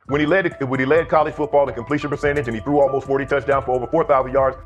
when he led college football in completion percentage and he threw almost 40 touchdowns for over 4,000 yards,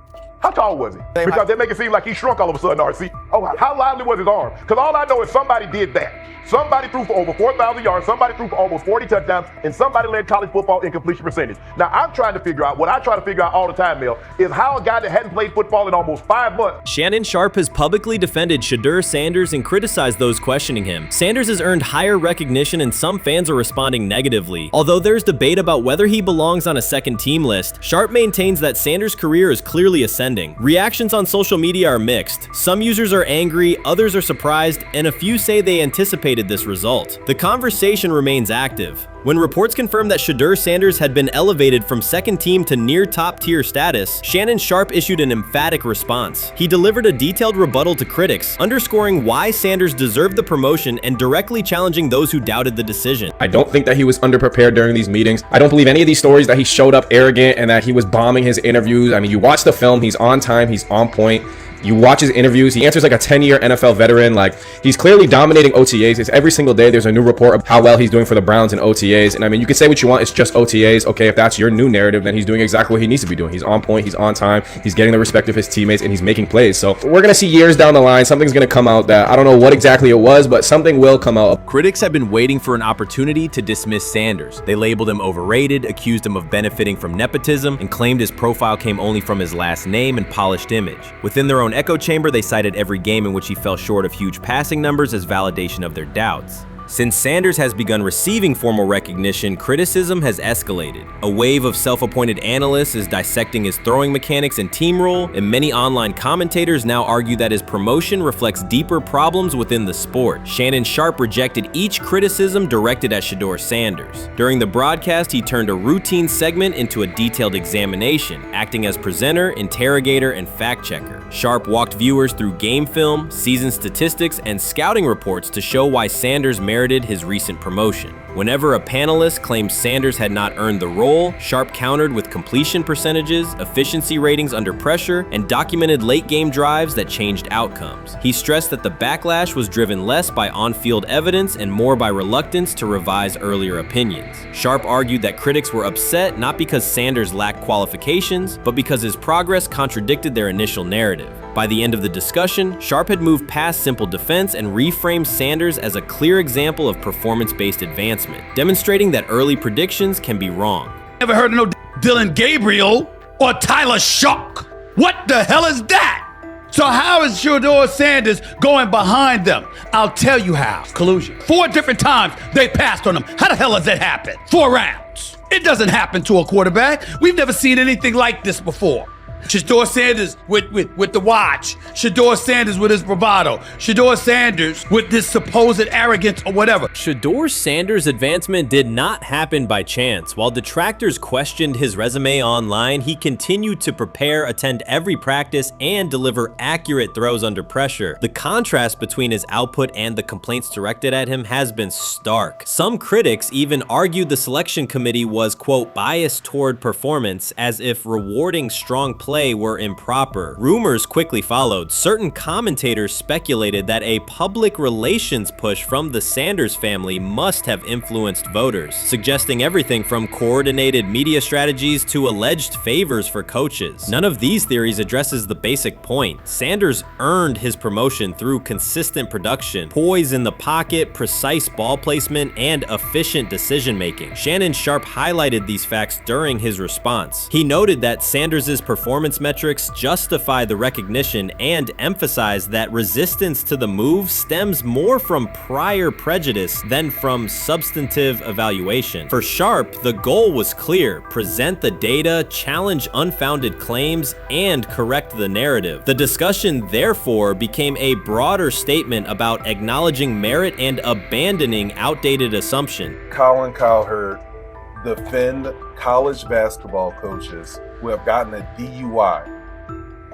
how tall was he? Because they make it seem like he shrunk all of a sudden, RC. Oh, how lively was his arm? Because all I know is somebody did that. Somebody threw for over 4,000 yards, somebody threw for almost 40 touchdowns, and somebody led college football in completion percentage. Now, I'm trying to figure out, what I try to figure out all the time, Mel, is how a guy that hadn't played football in almost 5 months. Shannon Sharpe has publicly defended Shedeur Sanders and criticized those questioning him. Sanders has earned higher recognition and some fans are responding negatively. Although there's debate about whether he belongs on a second team list, Sharpe maintains that Sanders' career is clearly ascending. Reactions on social media are mixed. Some users are angry, others are surprised, and a few say they anticipated this result. The conversation remains active. When reports confirmed that Shedeur Sanders had been elevated from second team to near top tier status, Shannon Sharpe issued an emphatic response. He delivered a detailed rebuttal to critics, underscoring why Sanders deserved the promotion and directly challenging those who doubted the decision. I don't think that he was underprepared during these meetings. I don't believe any of these stories that he showed up arrogant and that he was bombing his interviews. I mean, you watch the film, he's on time, he's on point. You watch his interviews, he answers like a 10-year NFL veteran. Like, he's clearly dominating OTAs. It's every single day there's a new report of how well he's doing for the Browns in OTAs. And I mean, you can say what you want, it's just OTAs. Okay, if that's your new narrative, then he's doing exactly what he needs to be doing. He's on point, he's on time, he's getting the respect of his teammates, and he's making plays. So we're gonna see years down the line, something's gonna come out that I don't know what exactly it was, but something will come out. Critics have been waiting for an opportunity to dismiss Sanders. They labeled him overrated, accused him of benefiting from nepotism, and claimed his profile came only from his last name and polished image. Within their own echo chamber, they cited every game in which he fell short of huge passing numbers as validation of their doubts. Since Sanders has begun receiving formal recognition, criticism has escalated. A wave of self-appointed analysts is dissecting his throwing mechanics and team role, and many online commentators now argue that his promotion reflects deeper problems within the sport. Shannon Sharpe rejected each criticism directed at Shedeur Sanders. During the broadcast, he turned a routine segment into a detailed examination, acting as presenter, interrogator, and fact-checker. Sharpe walked viewers through game film, season statistics, and scouting reports to show why Sanders merited his recent promotion. Whenever a panelist claimed Sanders had not earned the role, Sharpe countered with completion percentages, efficiency ratings under pressure, and documented late-game drives that changed outcomes. He stressed that the backlash was driven less by on-field evidence and more by reluctance to revise earlier opinions. Sharpe argued that critics were upset not because Sanders lacked qualifications, but because his progress contradicted their initial narrative. By the end of the discussion, Sharpe had moved past simple defense and reframed Sanders as a clear example of performance-based advancement, demonstrating that early predictions can be wrong. Never heard of no Dylan Gabriel or Tyler Shock. What the hell is that? So how is Shedeur Sanders going behind them? I'll tell you how. Collusion. 4 different times they passed on him. How the hell does that happen? 4 rounds. It doesn't happen to a quarterback. We've never seen anything like this before. Shedeur Sanders with the watch. Shedeur Sanders with his bravado. Shedeur Sanders with this supposed arrogance or whatever. Shedeur Sanders' advancement did not happen by chance. While detractors questioned his resume online, he continued to prepare, attend every practice, and deliver accurate throws under pressure. The contrast between his output and the complaints directed at him has been stark. Some critics even argued the selection committee was, quote, biased toward performance, as if rewarding strong play were improper. Rumors quickly followed. Certain commentators speculated that a public relations push from the Sanders family must have influenced voters, suggesting everything from coordinated media strategies to alleged favors for coaches. None of these theories addresses the basic point. Sanders earned his promotion through consistent production, poise in the pocket, precise ball placement, and efficient decision-making. Shannon Sharpe highlighted these facts during his response. He noted that Sanders' performance metrics justify the recognition and emphasize that resistance to the move stems more from prior prejudice than from substantive evaluation. For Sharpe, the goal was clear: present the data, challenge unfounded claims, and correct the narrative. The discussion therefore became a broader statement about acknowledging merit and abandoning outdated assumption. Colin Cowherd defend college basketball coaches who have gotten a DUI,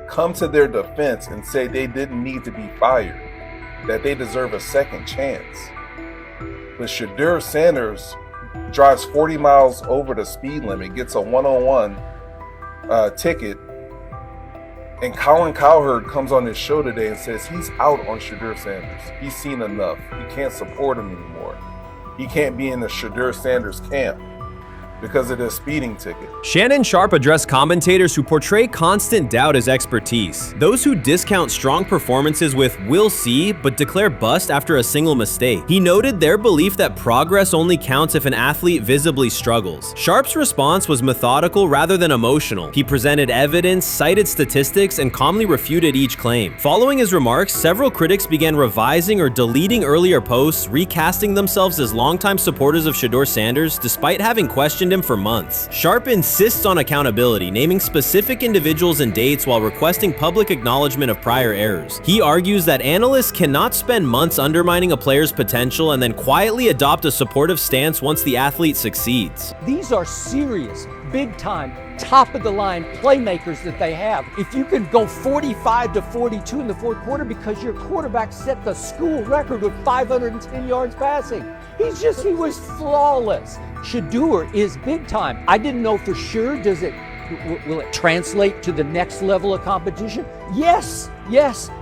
come to their defense and say they didn't need to be fired, that they deserve a second chance. But Shedeur Sanders drives 40 miles over the speed limit, gets a one-on-one ticket, and Colin Cowherd comes on his show today and says he's out on Shedeur Sanders. He's seen enough. He can't support him anymore. He can't be in the Shedeur Sanders camp. because of their speeding ticket. Shannon Sharpe addressed commentators who portray constant doubt as expertise. Those who discount strong performances with "we'll see" but declare bust after a single mistake. He noted their belief that progress only counts if an athlete visibly struggles. Sharpe's response was methodical rather than emotional. He presented evidence, cited statistics, and calmly refuted each claim. Following his remarks, several critics began revising or deleting earlier posts, recasting themselves as longtime supporters of Shedeur Sanders despite having questioned him for months. Sharpe insists on accountability, naming specific individuals and dates while requesting public acknowledgement of prior errors. He argues that analysts cannot spend months undermining a player's potential and then quietly adopt a supportive stance once the athlete succeeds. These are serious, big-time, top-of-the-line playmakers that they have. If you can go 45-42 in the fourth quarter because your quarterback set the school record with 510 yards passing. He was flawless. Shedeur is big time. I didn't know for sure, will it translate to the next level of competition? Yes,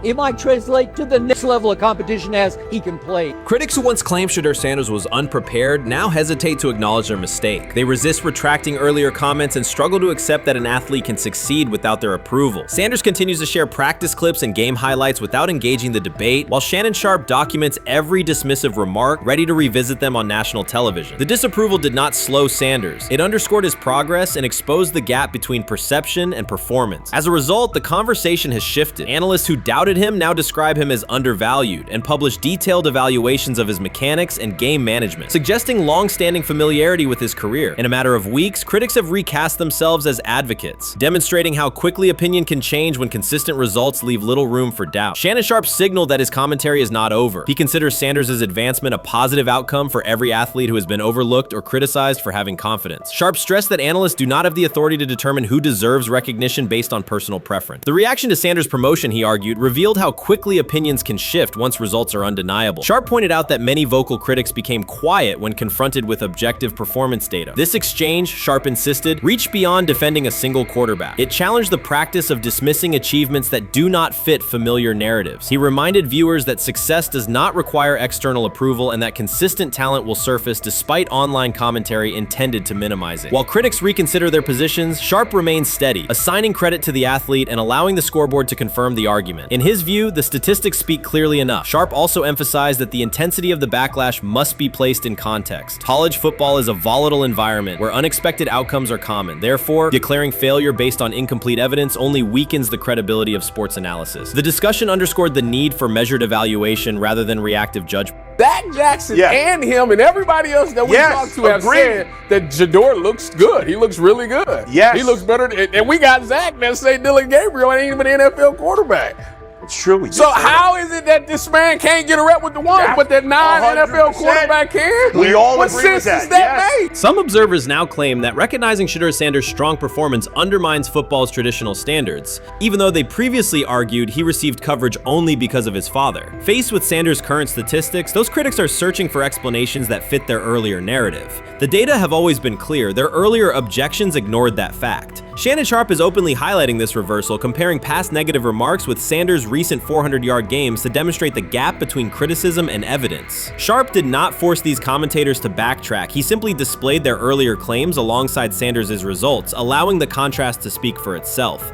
it might translate to the next level of competition as he can play. Critics who once claimed Shedeur Sanders was unprepared now hesitate to acknowledge their mistake. They resist retracting earlier comments and struggle to accept that an athlete can succeed without their approval. Sanders continues to share practice clips and game highlights without engaging the debate, while Shannon Sharpe documents every dismissive remark, ready to revisit them on national television. The disapproval did not slow Sanders. It underscored his progress and exposed the gap between perception and performance. As a result, the conversation has shifted. Analysts who doubted him now describe him as undervalued and publish detailed evaluations of his mechanics and game management, suggesting long-standing familiarity with his career. In a matter of weeks, critics have recast themselves as advocates, demonstrating how quickly opinion can change when consistent results leave little room for doubt. Shannon Sharpe signaled that his commentary is not over. He considers Sanders' advancement a positive outcome for every athlete who has been overlooked or criticized for having confidence. Sharpe stressed that analysts do not have the authority to determine who deserves recognition based on personal preference. The reaction to Sanders' promotion, he argued, revealed how quickly opinions can shift once results are undeniable. Sharpe pointed out that many vocal critics became quiet when confronted with objective performance data. This exchange, Sharpe insisted, reached beyond defending a single quarterback. It challenged the practice of dismissing achievements that do not fit familiar narratives. He reminded viewers that success does not require external approval and that consistent talent will surface despite online commentary intended to minimize it. While critics reconsider their positions, Sharpe remains steady, assigning credit to the athlete and allowing the scoreboard to confirm the argument. In his view, the statistics speak clearly enough. Sharpe also emphasized that the intensity of the backlash must be placed in context. College football is a volatile environment where unexpected outcomes are common. Therefore, declaring failure based on incomplete evidence only weakens the credibility of sports analysis. The discussion underscored the need for measured evaluation rather than reactive judgment. Dak Jackson and him and everybody else that we talked to have said that Shedeur looks good. He looks really good. Yes. He looks better. And we got Zach that say Dylan Gabriel ain't even an NFL quarterback. It's true. So how is it that this man can't get a rep with the ones, but that non-NFL quarterback can? We all what agree with sense that. does that make? Some observers now claim that recognizing Shedeur Sanders' strong performance undermines football's traditional standards, even though they previously argued he received coverage only because of his father. Faced with Sanders' current statistics, those critics are searching for explanations that fit their earlier narrative. The data have always been clear. Their earlier objections ignored that fact. Shannon Sharpe is openly highlighting this reversal, comparing past negative remarks with Sanders' recent 400-yard games to demonstrate the gap between criticism and evidence. Sharpe did not force these commentators to backtrack. He simply displayed their earlier claims alongside Sanders' results, allowing the contrast to speak for itself.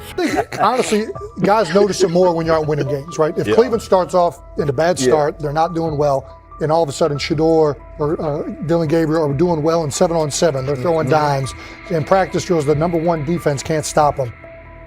Honestly, guys notice it more when you're out winning games, right? If Cleveland starts off in a bad start, they're not doing well, and all of a sudden Shedeur or Dylan Gabriel are doing well in 7-on-7. They're throwing dimes. In practice drills, the number one defense can't stop them.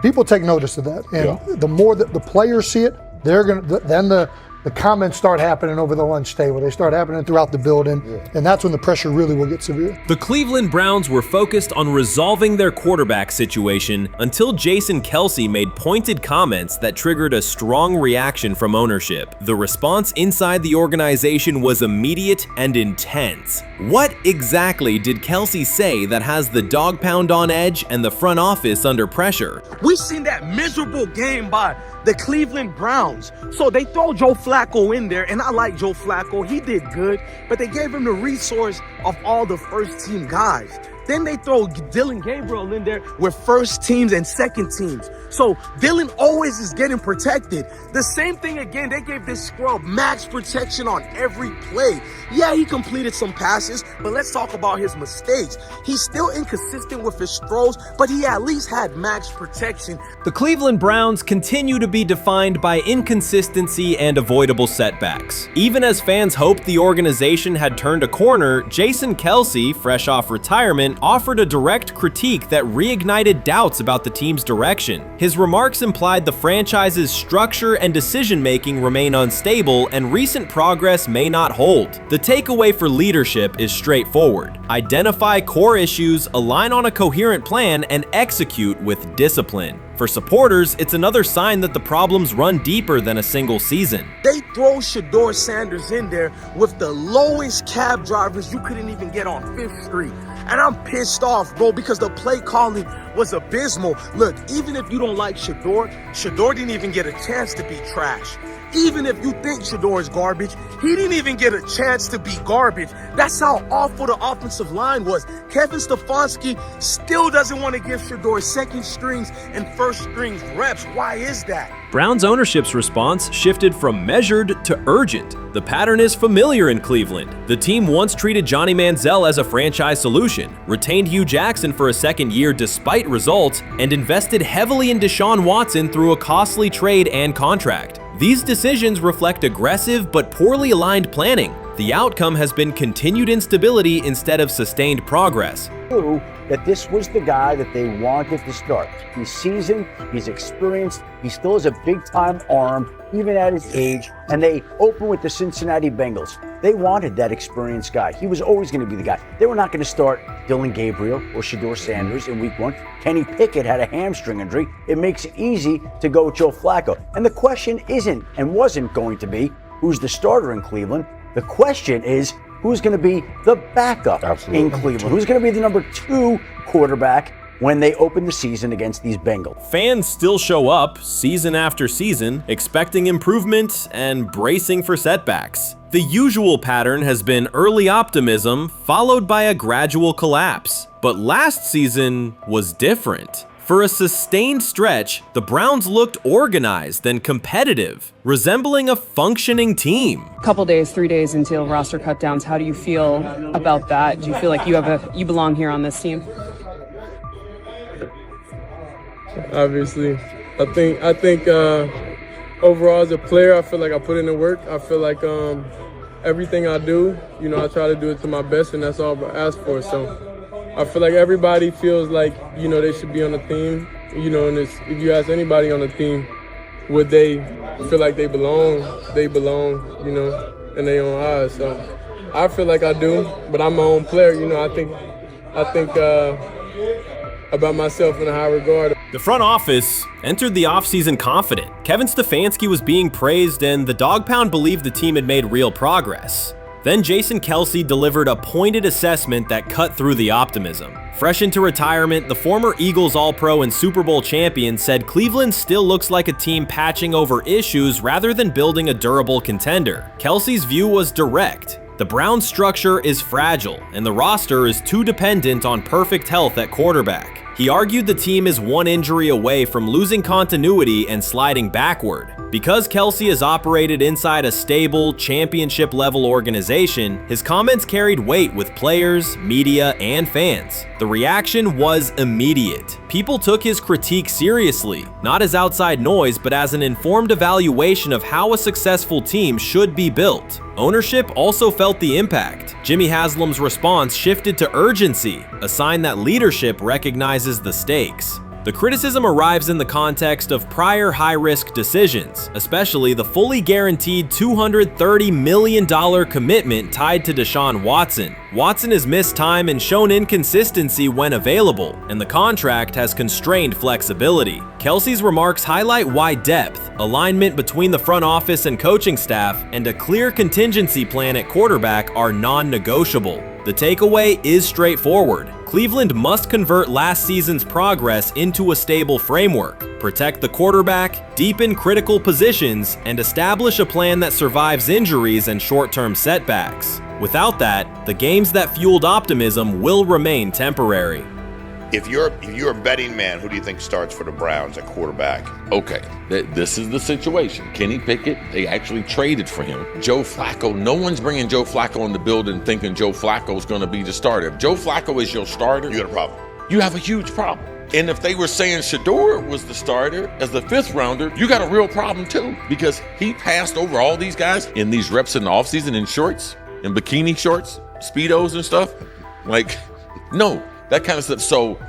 People take notice of that, and the more that the players see it, they're gonna then the comments start happening over the lunch table. They start happening throughout the building, and that's when the pressure really will get severe. The Cleveland Browns were focused on resolving their quarterback situation until Jason Kelce made pointed comments that triggered a strong reaction from ownership. The response inside the organization was immediate and intense. What exactly did Kelce say that has the dog pound on edge and the front office under pressure? We've seen that miserable game by the Cleveland Browns. So they throw Joe Flacco in there, and I like Joe Flacco. He did good, but they gave him the resource of all the first-team guys. Then they throw Dylan Gabriel in there with first teams and second teams. So Dylan always is getting protected. The same thing again, they gave this scrub max protection on every play. Yeah, he completed some passes, but let's talk about his mistakes. He's still inconsistent with his throws, but he at least had max protection. The Cleveland Browns continue to be defined by inconsistency and avoidable setbacks. Even as fans hoped the organization had turned a corner, Jason Kelce, fresh off retirement, offered a direct critique that reignited doubts about the team's direction. His remarks implied the franchise's structure and decision-making remain unstable and recent progress may not hold. The takeaway for leadership is straightforward. Identify core issues, align on a coherent plan, and execute with discipline. For supporters, it's another sign that the problems run deeper than a single season. They throw Shedeur Sanders in there with the lowest cab drivers you couldn't even get on 5th Street. And I'm pissed off, bro, because the play calling was abysmal. Look, even if you don't like Shedeur didn't even get a chance to be trash. Even if you think Shedeur is garbage, he didn't even get a chance to be garbage. That's how awful the offensive line was. Kevin Stefanski still doesn't want to give Shedeur second strings and first strings reps. Why is that? Browns ownership's response shifted from measured to urgent. The pattern is familiar in Cleveland. The team once treated Johnny Manziel as a franchise solution, retained Hugh Jackson for a second year despite results, and invested heavily in Deshaun Watson through a costly trade and contract. These decisions reflect aggressive but poorly aligned planning. The outcome has been continued instability instead of sustained progress. That this was the guy that they wanted to start. He's seasoned, he's experienced, he still has a big-time arm, even at his age, and they open with the Cincinnati Bengals. They wanted that experienced guy. He was always going to be the guy. They were not going to start Dylan Gabriel or Shedeur Sanders in week 1. Kenny Pickett had a hamstring injury. It makes it easy to go with Joe Flacco. And the question isn't and wasn't going to be who's the starter in Cleveland. The question is, who's going to be the backup in Cleveland? Who's going to be the number 2 quarterback when they open the season against these Bengals? Fans still show up season after season, expecting improvement and bracing for setbacks. The usual pattern has been early optimism followed by a gradual collapse. But last season was different. For a sustained stretch, the Browns looked organized and competitive, resembling a functioning team. Couple days, 3 days until roster cutdowns, how do you feel about that? Do you feel like you belong here on this team? Obviously, I think overall as a player, I feel like I put in the work. I feel like everything I do, I try to do it to my best, and that's all I ask for. So I feel like everybody feels like, they should be on the team, and if you ask anybody on the team, would they feel like they belong, in their own eyes. So I feel like I do, but I'm my own player, I think about myself in a high regard. The front office entered the offseason confident. Kevin Stefanski was being praised and the Dog Pound believed the team had made real progress. Then Jason Kelce delivered a pointed assessment that cut through the optimism. Fresh into retirement, the former Eagles All-Pro and Super Bowl champion said Cleveland still looks like a team patching over issues rather than building a durable contender. Kelce's view was direct. The Browns' structure is fragile, and the roster is too dependent on perfect health at quarterback. He argued the team is one injury away from losing continuity and sliding backward. Because Kelce has operated inside a stable, championship-level organization, his comments carried weight with players, media, and fans. The reaction was immediate. People took his critique seriously, not as outside noise, but as an informed evaluation of how a successful team should be built. Ownership also felt the impact. Jimmy Haslam's response shifted to urgency, a sign that leadership recognizes the stakes. The criticism arrives in the context of prior high-risk decisions, especially the fully guaranteed $230 million commitment tied to Deshaun Watson. Watson has missed time and shown inconsistency when available, and the contract has constrained flexibility. Kelce's remarks highlight why depth, alignment between the front office and coaching staff, and a clear contingency plan at quarterback are non-negotiable. The takeaway is straightforward. Cleveland must convert last season's progress into a stable framework, protect the quarterback, deepen critical positions, and establish a plan that survives injuries and short-term setbacks. Without that, the games that fueled optimism will remain temporary. If you're a betting man, who do you think starts for the Browns at quarterback? Okay, this is the situation. Kenny Pickett, they actually traded for him. Joe Flacco, no one's bringing Joe Flacco in the building thinking Joe Flacco's going to be the starter. If Joe Flacco is your starter, you got a problem. You have a huge problem. And if they were saying Shedeur was the starter as the 5th rounder, you got a real problem too, because he passed over all these guys in these reps in the offseason in shorts, in bikini shorts, Speedos and stuff. Like, no. That kind of stuff. So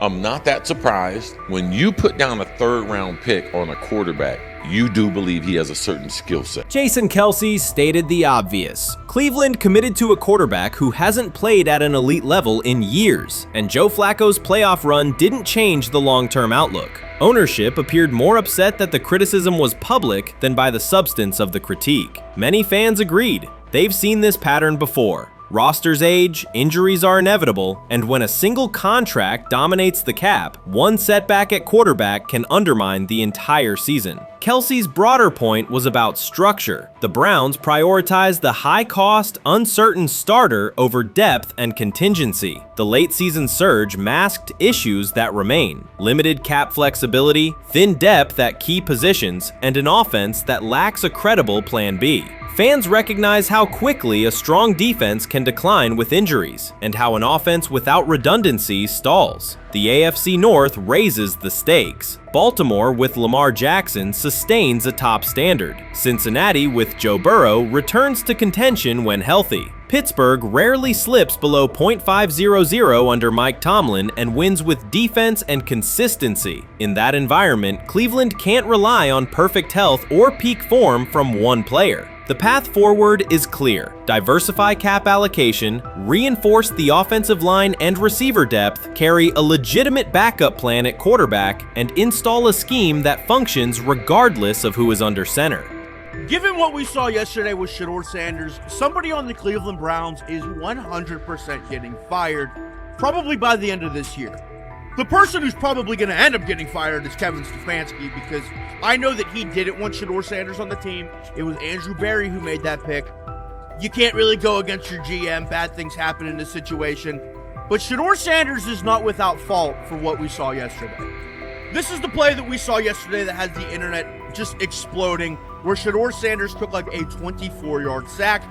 I'm not that surprised. When you put down a 3rd round pick on a quarterback, you do believe he has a certain skill set. Jason Kelce stated the obvious. Cleveland committed to a quarterback who hasn't played at an elite level in years, and Joe Flacco's playoff run didn't change the long-term outlook. Ownership appeared more upset that the criticism was public than by the substance of the critique. Many fans agreed. They've seen this pattern before. Rosters age, injuries are inevitable, and when a single contract dominates the cap, one setback at quarterback can undermine the entire season. Kelce's broader point was about structure. The Browns prioritized the high-cost, uncertain starter over depth and contingency. The late-season surge masked issues that remain: limited cap flexibility, thin depth at key positions, and an offense that lacks a credible Plan B. Fans recognize how quickly a strong defense can decline with injuries, and how an offense without redundancy stalls. The AFC North raises the stakes. Baltimore with Lamar Jackson sustains a top standard. Cincinnati with Joe Burrow returns to contention when healthy. Pittsburgh rarely slips below .500 under Mike Tomlin and wins with defense and consistency. In that environment, Cleveland can't rely on perfect health or peak form from one player. The path forward is clear. Diversify cap allocation, reinforce the offensive line and receiver depth, carry a legitimate backup plan at quarterback, and install a scheme that functions regardless of who is under center. Given what we saw yesterday with Shedeur Sanders, somebody on the Cleveland Browns is 100% getting fired, probably by the end of this year. The person who's probably going to end up getting fired is Kevin Stefanski, because I know that he didn't want Shedeur Sanders on the team. It was Andrew Berry who made that pick. You can't really go against your GM. Bad things happen in this situation. But Shedeur Sanders is not without fault for what we saw yesterday. This is the play that we saw yesterday that has the internet just exploding, where Shedeur Sanders took like a 24-yard sack.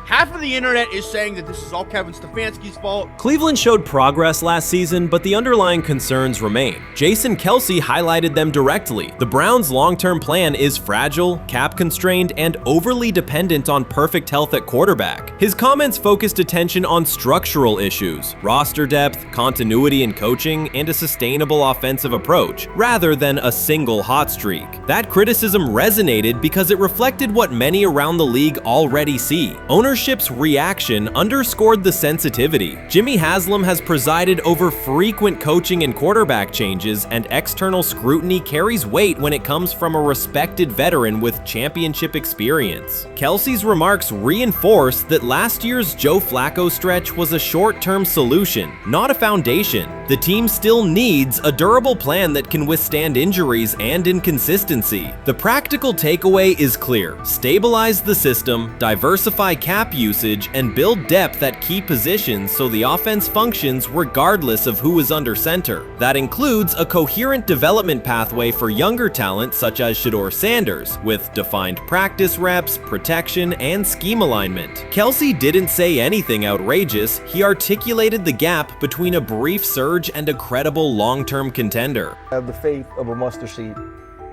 Half of the internet is saying that this is all Kevin Stefanski's fault. Cleveland showed progress last season, but the underlying concerns remain. Jason Kelce highlighted them directly. The Browns' long-term plan is fragile, cap-constrained, and overly dependent on perfect health at quarterback. His comments focused attention on structural issues, roster depth, continuity in coaching, and a sustainable offensive approach, rather than a single hot streak. That criticism resonated because it reflected what many around the league already see. Ownership's reaction underscored the sensitivity. Jimmy Haslam has presided over frequent coaching and quarterback changes, and external scrutiny carries weight when it comes from a respected veteran with championship experience. Kelce's remarks reinforce that last year's Joe Flacco stretch was a short-term solution, not a foundation. The team still needs a durable plan that can withstand injuries and inconsistency. The practical takeaway is clear: stabilize the system, diversify cap usage, and build depth at key positions so the offense functions regardless of who is under center. That includes a coherent development pathway for younger talent such as Shedeur Sanders, with defined practice reps, protection, and scheme alignment. Kelce didn't say anything outrageous. He articulated the gap between a brief surge and a credible long-term contender. I have the faith of a mustard seed.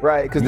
Right, because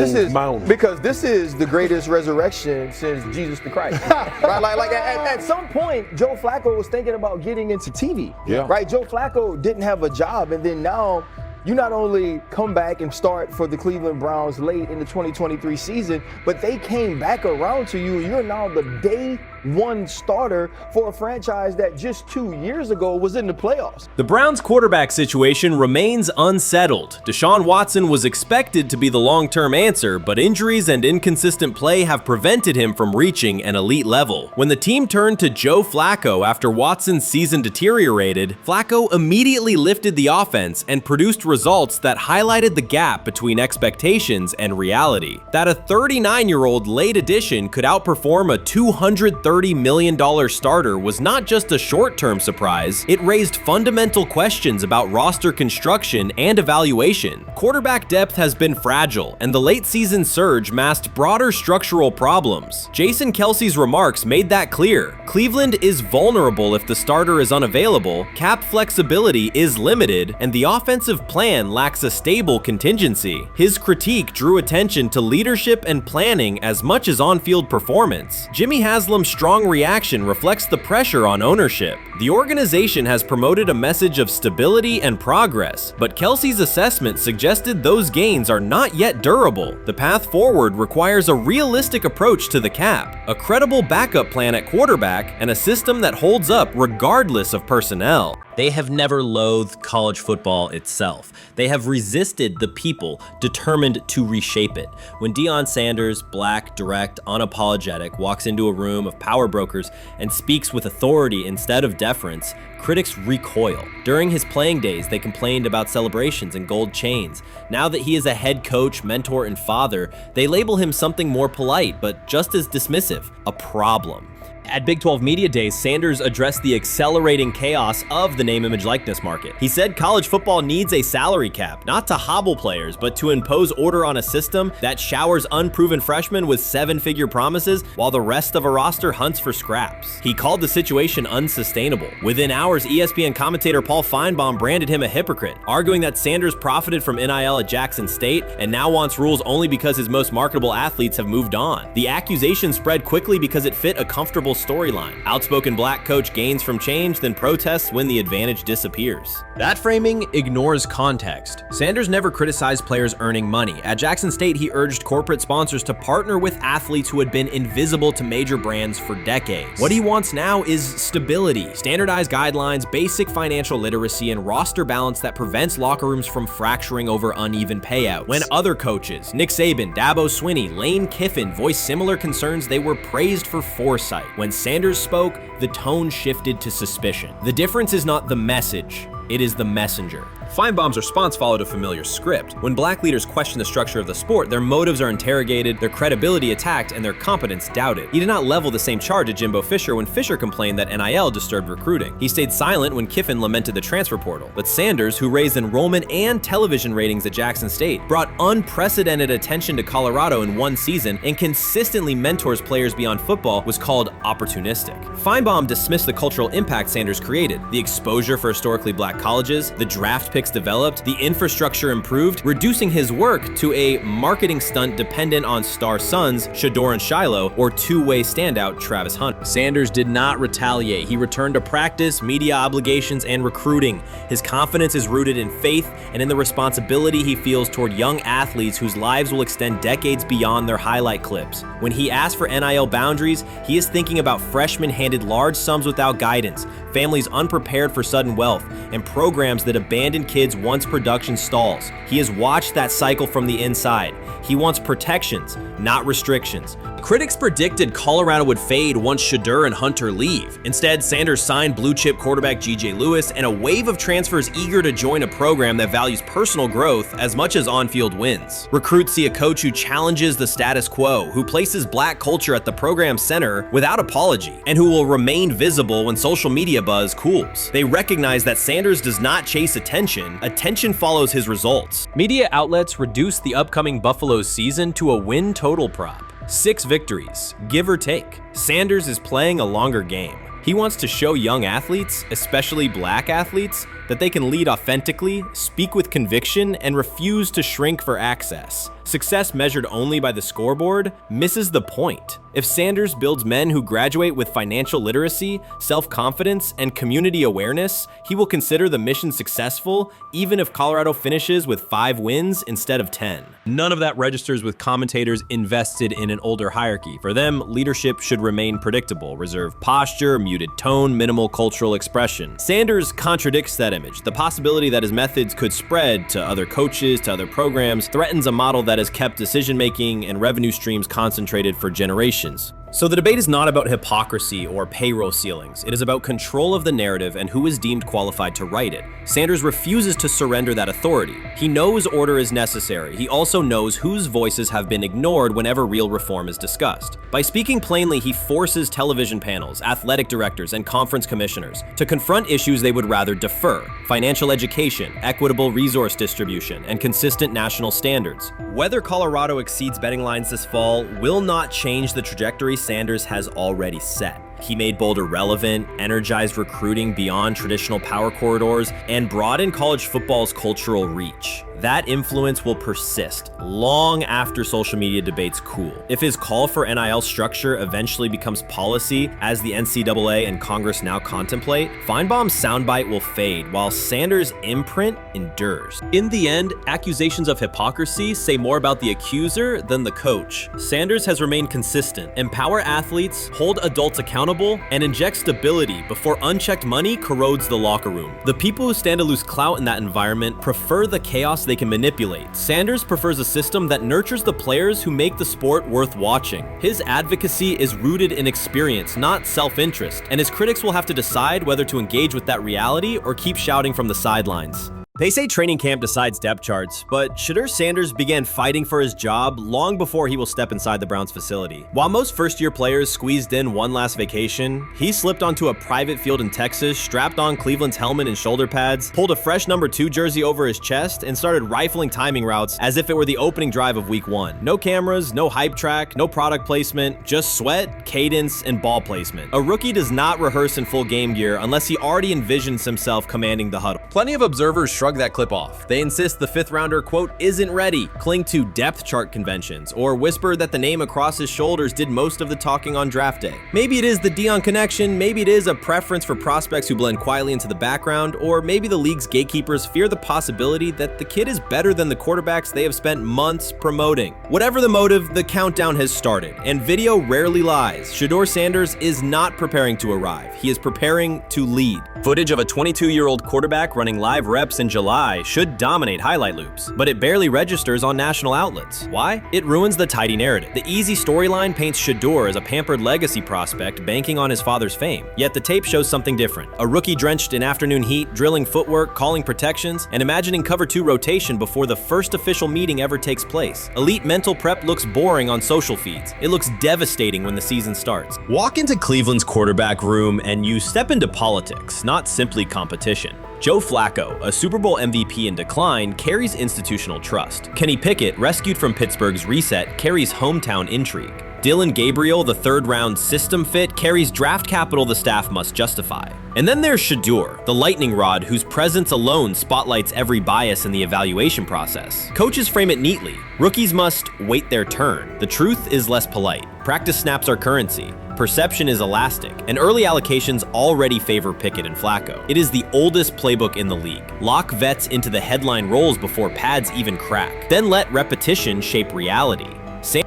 this is the greatest resurrection since Jesus the Christ. Right, like at some point, Joe Flacco was thinking about getting into TV. Yeah. Right, Joe Flacco didn't have a job, and then now you not only come back and start for the Cleveland Browns late in the 2023 season, but they came back around to you. You're now the day one starter for a franchise that just 2 years ago was in the playoffs. The Browns' quarterback situation remains unsettled. Deshaun Watson was expected to be the long-term answer, but injuries and inconsistent play have prevented him from reaching an elite level. When the team turned to Joe Flacco after Watson's season deteriorated, Flacco immediately lifted the offense and produced results that highlighted the gap between expectations and reality. That a 39-year-old late addition could outperform a 230 $30 million starter was not just a short-term surprise, it raised fundamental questions about roster construction and evaluation. Quarterback depth has been fragile, and the late-season surge masked broader structural problems. Jason Kelce's remarks made that clear. Cleveland is vulnerable if the starter is unavailable, cap flexibility is limited, and the offensive plan lacks a stable contingency. His critique drew attention to leadership and planning as much as on-field performance. Jimmy Haslam's strong reaction reflects the pressure on ownership. The organization has promoted a message of stability and progress, but Kelce's assessment suggested those gains are not yet durable. The path forward requires a realistic approach to the cap, a credible backup plan at quarterback, and a system that holds up regardless of personnel. They have never loathed college football itself. They have resisted the people determined to reshape it. When Deion Sanders, black, direct, unapologetic, walks into a room of power brokers and speaks with authority instead of deference, critics recoil. During his playing days, they complained about celebrations and gold chains. Now that he is a head coach, mentor, and father, they label him something more polite, but just as dismissive, a problem. At Big 12 Media Days, Sanders addressed the accelerating chaos of the name, image, likeness market. He said college football needs a salary cap, not to hobble players, but to impose order on a system that showers unproven freshmen with seven-figure promises while the rest of a roster hunts for scraps. He called the situation unsustainable. Within hours, ESPN commentator Paul Feinbaum branded him a hypocrite, arguing that Sanders profited from NIL at Jackson State and now wants rules only because his most marketable athletes have moved on. The accusation spread quickly because it fit a comfortable storyline. Outspoken black coach gains from change, then protests when the advantage disappears. That framing ignores context. Sanders never criticized players earning money. At Jackson State, he urged corporate sponsors to partner with athletes who had been invisible to major brands for decades. What he wants now is stability, standardized guidelines, basic financial literacy, and roster balance that prevents locker rooms from fracturing over uneven payouts. When other coaches, Nick Saban, Dabo Swinney, Lane Kiffin, voiced similar concerns, they were praised for foresight. When Sanders spoke, the tone shifted to suspicion. The difference is not the message, it is the messenger. Feinbaum's response followed a familiar script. When black leaders question the structure of the sport, their motives are interrogated, their credibility attacked, and their competence doubted. He did not level the same charge at Jimbo Fisher when Fisher complained that NIL disturbed recruiting. He stayed silent when Kiffin lamented the transfer portal. But Sanders, who raised enrollment and television ratings at Jackson State, brought unprecedented attention to Colorado in one season and consistently mentors players beyond football, was called opportunistic. Feinbaum dismissed the cultural impact Sanders created, the exposure for historically black colleges, the draft pick developed, the infrastructure improved, reducing his work to a marketing stunt dependent on star sons Shedeur and Shiloh or two-way standout Travis Hunter. Sanders did not retaliate. He returned to practice, media obligations, and recruiting. His confidence is rooted in faith and in the responsibility he feels toward young athletes whose lives will extend decades beyond their highlight clips. When he asks for NIL boundaries, he is thinking about freshmen handed large sums without guidance, families unprepared for sudden wealth, and programs that abandon kids once production stalls. He has watched that cycle from the inside. He wants protections, not restrictions. Critics predicted Colorado would fade once Shedeur and Hunter leave. Instead, Sanders signed blue-chip quarterback G.J. Lewis and a wave of transfers eager to join a program that values personal growth as much as on-field wins. Recruits see a coach who challenges the status quo, who places black culture at the program's center without apology, and who will remain visible when social media buzz cools. They recognize that Sanders does not chase attention. Attention follows his results. Media outlets reduced the upcoming Buffaloes season to a win total prop. 6 victories, give or take. Sanders is playing a longer game. He wants to show young athletes, especially black athletes, that they can lead authentically, speak with conviction, and refuse to shrink for access. Success measured only by the scoreboard misses the point. If Sanders builds men who graduate with financial literacy, self-confidence, and community awareness, he will consider the mission successful, even if Colorado finishes with 5 wins instead of 10. None of that registers with commentators invested in an older hierarchy. For them, leadership should remain predictable, reserved posture, muted tone, minimal cultural expression. Sanders contradicts that image. The possibility that his methods could spread to other coaches, to other programs, threatens a model that has kept decision-making and revenue streams concentrated for generations. So the debate is not about hypocrisy or payroll ceilings. It is about control of the narrative and who is deemed qualified to write it. Sanders refuses to surrender that authority. He knows order is necessary. He also knows whose voices have been ignored whenever real reform is discussed. By speaking plainly, he forces television panels, athletic directors, and conference commissioners to confront issues they would rather defer: financial education, equitable resource distribution, and consistent national standards. Whether Colorado exceeds betting lines this fall will not change the trajectory Sanders has already set. He made Boulder relevant, energized recruiting beyond traditional power corridors, and broadened college football's cultural reach. That influence will persist long after social media debates cool. If his call for NIL structure eventually becomes policy, as the NCAA and Congress now contemplate, Feinbaum's soundbite will fade, while Sanders' imprint endures. In the end, accusations of hypocrisy say more about the accuser than the coach. Sanders has remained consistent: empower athletes, hold adults accountable, and inject stability before unchecked money corrodes the locker room. The people who stand to lose clout in that environment prefer the chaos they can manipulate. Sanders prefers a system that nurtures the players who make the sport worth watching. His advocacy is rooted in experience, not self-interest, and his critics will have to decide whether to engage with that reality or keep shouting from the sidelines. They say training camp decides depth charts, but Shedeur Sanders began fighting for his job long before he will step inside the Browns facility. While most first-year players squeezed in one last vacation, he slipped onto a private field in Texas, strapped on Cleveland's helmet and shoulder pads, pulled a fresh number 2 jersey over his chest, and started rifling timing routes as if it were the opening drive of week 1. No cameras, no hype track, no product placement, just sweat, cadence, and ball placement. A rookie does not rehearse in full game gear unless he already envisions himself commanding the huddle. Plenty of observers shrug that clip off. They insist the 5th rounder, quote, isn't ready, cling to depth chart conventions, or whisper that the name across his shoulders did most of the talking on draft day. Maybe it is the Deion connection, maybe it is a preference for prospects who blend quietly into the background, or maybe the league's gatekeepers fear the possibility that the kid is better than the quarterbacks they have spent months promoting. Whatever the motive, the countdown has started, and video rarely lies. Shedeur Sanders is not preparing to arrive. He is preparing to lead. Footage of a 22-year-old quarterback running live reps in July should dominate highlight loops, but it barely registers on national outlets. Why? It ruins the tidy narrative. The easy storyline paints Shedeur as a pampered legacy prospect banking on his father's fame. Yet the tape shows something different. A rookie drenched in afternoon heat, drilling footwork, calling protections, and imagining cover 2 rotation before the first official meeting ever takes place. Elite mental prep looks boring on social feeds. It looks devastating when the season starts. Walk into Cleveland's quarterback room and you step into politics, not simply competition. Joe Flacco, a Super Bowl MVP in decline, carries institutional trust. Kenny Pickett, rescued from Pittsburgh's reset, carries hometown intrigue. Dillon Gabriel, the 3rd-round system fit, carries draft capital the staff must justify. And then there's Shedeur, the lightning rod whose presence alone spotlights every bias in the evaluation process. Coaches frame it neatly. Rookies must wait their turn. The truth is less polite. Practice snaps are currency. Perception is elastic, and early allocations already favor Pickett and Flacco. It is the oldest playbook in the league. Lock vets into the headline roles before pads even crack. Then let repetition shape reality.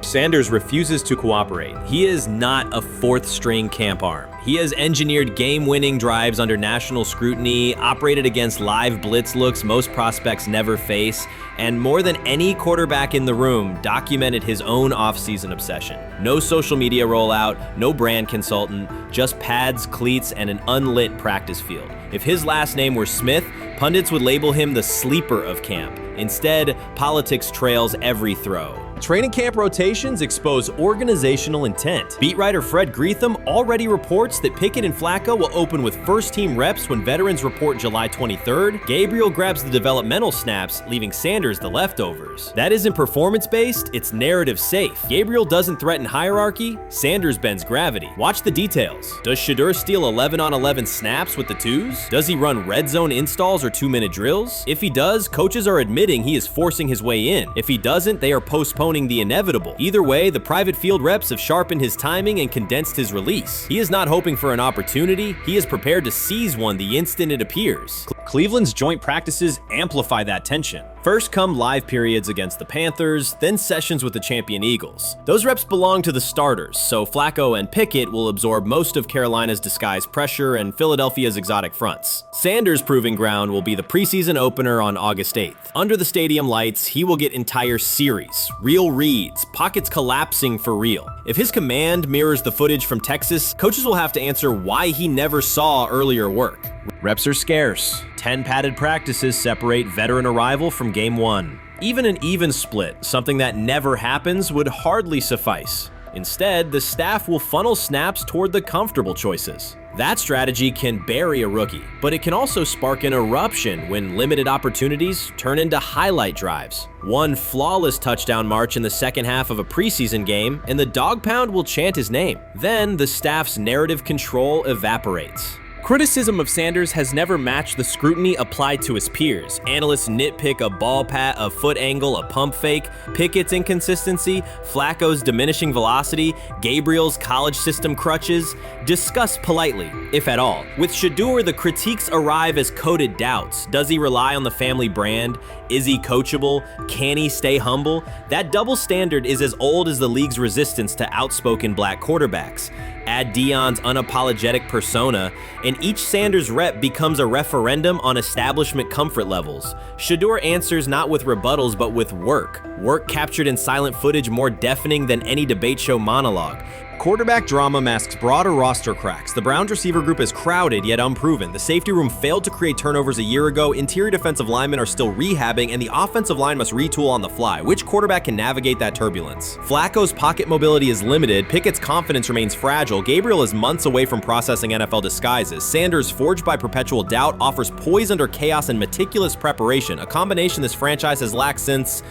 Sanders refuses to cooperate. He is not a 4th-string camp arm. He has engineered game-winning drives under national scrutiny, operated against live blitz looks most prospects never face, and more than any quarterback in the room, documented his own off-season obsession. No social media rollout, no brand consultant, just pads, cleats, and an unlit practice field. If his last name were Smith, pundits would label him the sleeper of camp. Instead, politics trails every throw. Training camp rotations expose organizational intent. Beat writer Fred Greetham already reports that Pickett and Flacco will open with first-team reps when veterans report July 23rd. Gabriel grabs the developmental snaps, leaving Sanders the leftovers. That isn't performance-based, it's narrative-safe. Gabriel doesn't threaten hierarchy, Sanders bends gravity. Watch the details. Does Shedeur steal 11-on-11 snaps with the 2s? Does he run red zone installs or 2-minute drills? If he does, coaches are admitting he is forcing his way in. If he doesn't, they are postponing the inevitable. Either way, the private field reps have sharpened his timing and condensed his release. He is not hoping for an opportunity, he is prepared to seize one the instant it appears. Cleveland's joint practices amplify that tension. First come live periods against the Panthers, then sessions with the champion Eagles. Those reps belong to the starters, so Flacco and Pickett will absorb most of Carolina's disguised pressure and Philadelphia's exotic fronts. Sanders' proving ground will be the preseason opener on August 8th. Under the stadium lights, he will get entire series, real reads, pockets collapsing for real. If his command mirrors the footage from Texas, coaches will have to answer why he never saw earlier work. Reps are scarce. 10 padded practices separate veteran arrival from game 1. Even an even split, something that never happens, would hardly suffice. Instead, the staff will funnel snaps toward the comfortable choices. That strategy can bury a rookie, but it can also spark an eruption when limited opportunities turn into highlight drives. One flawless touchdown march in the second half of a preseason game, and the dog pound will chant his name. Then the staff's narrative control evaporates. Criticism of Sanders has never matched the scrutiny applied to his peers. Analysts nitpick a ball pat, a foot angle, a pump fake, Pickett's inconsistency, Flacco's diminishing velocity, Gabriel's college system crutches. Discuss politely, if at all. With Shedeur, the critiques arrive as coded doubts. Does he rely on the family brand? Is he coachable? Can he stay humble? That double standard is as old as the league's resistance to outspoken black quarterbacks. Add Deion's unapologetic persona, and each Sanders rep becomes a referendum on establishment comfort levels. Shedeur answers not with rebuttals, but with work. Work captured in silent footage more deafening than any debate show monologue. Quarterback drama masks broader roster cracks. The Browns receiver group is crowded yet unproven. The safety room failed to create turnovers a year ago. Interior defensive linemen are still rehabbing, and the offensive line must retool on the fly. Which quarterback can navigate that turbulence? Flacco's pocket mobility is limited. Pickett's confidence remains fragile. Gabriel is months away from processing NFL disguises. Sanders, forged by perpetual doubt, offers poise under chaos and meticulous preparation, a combination this franchise has lacked since,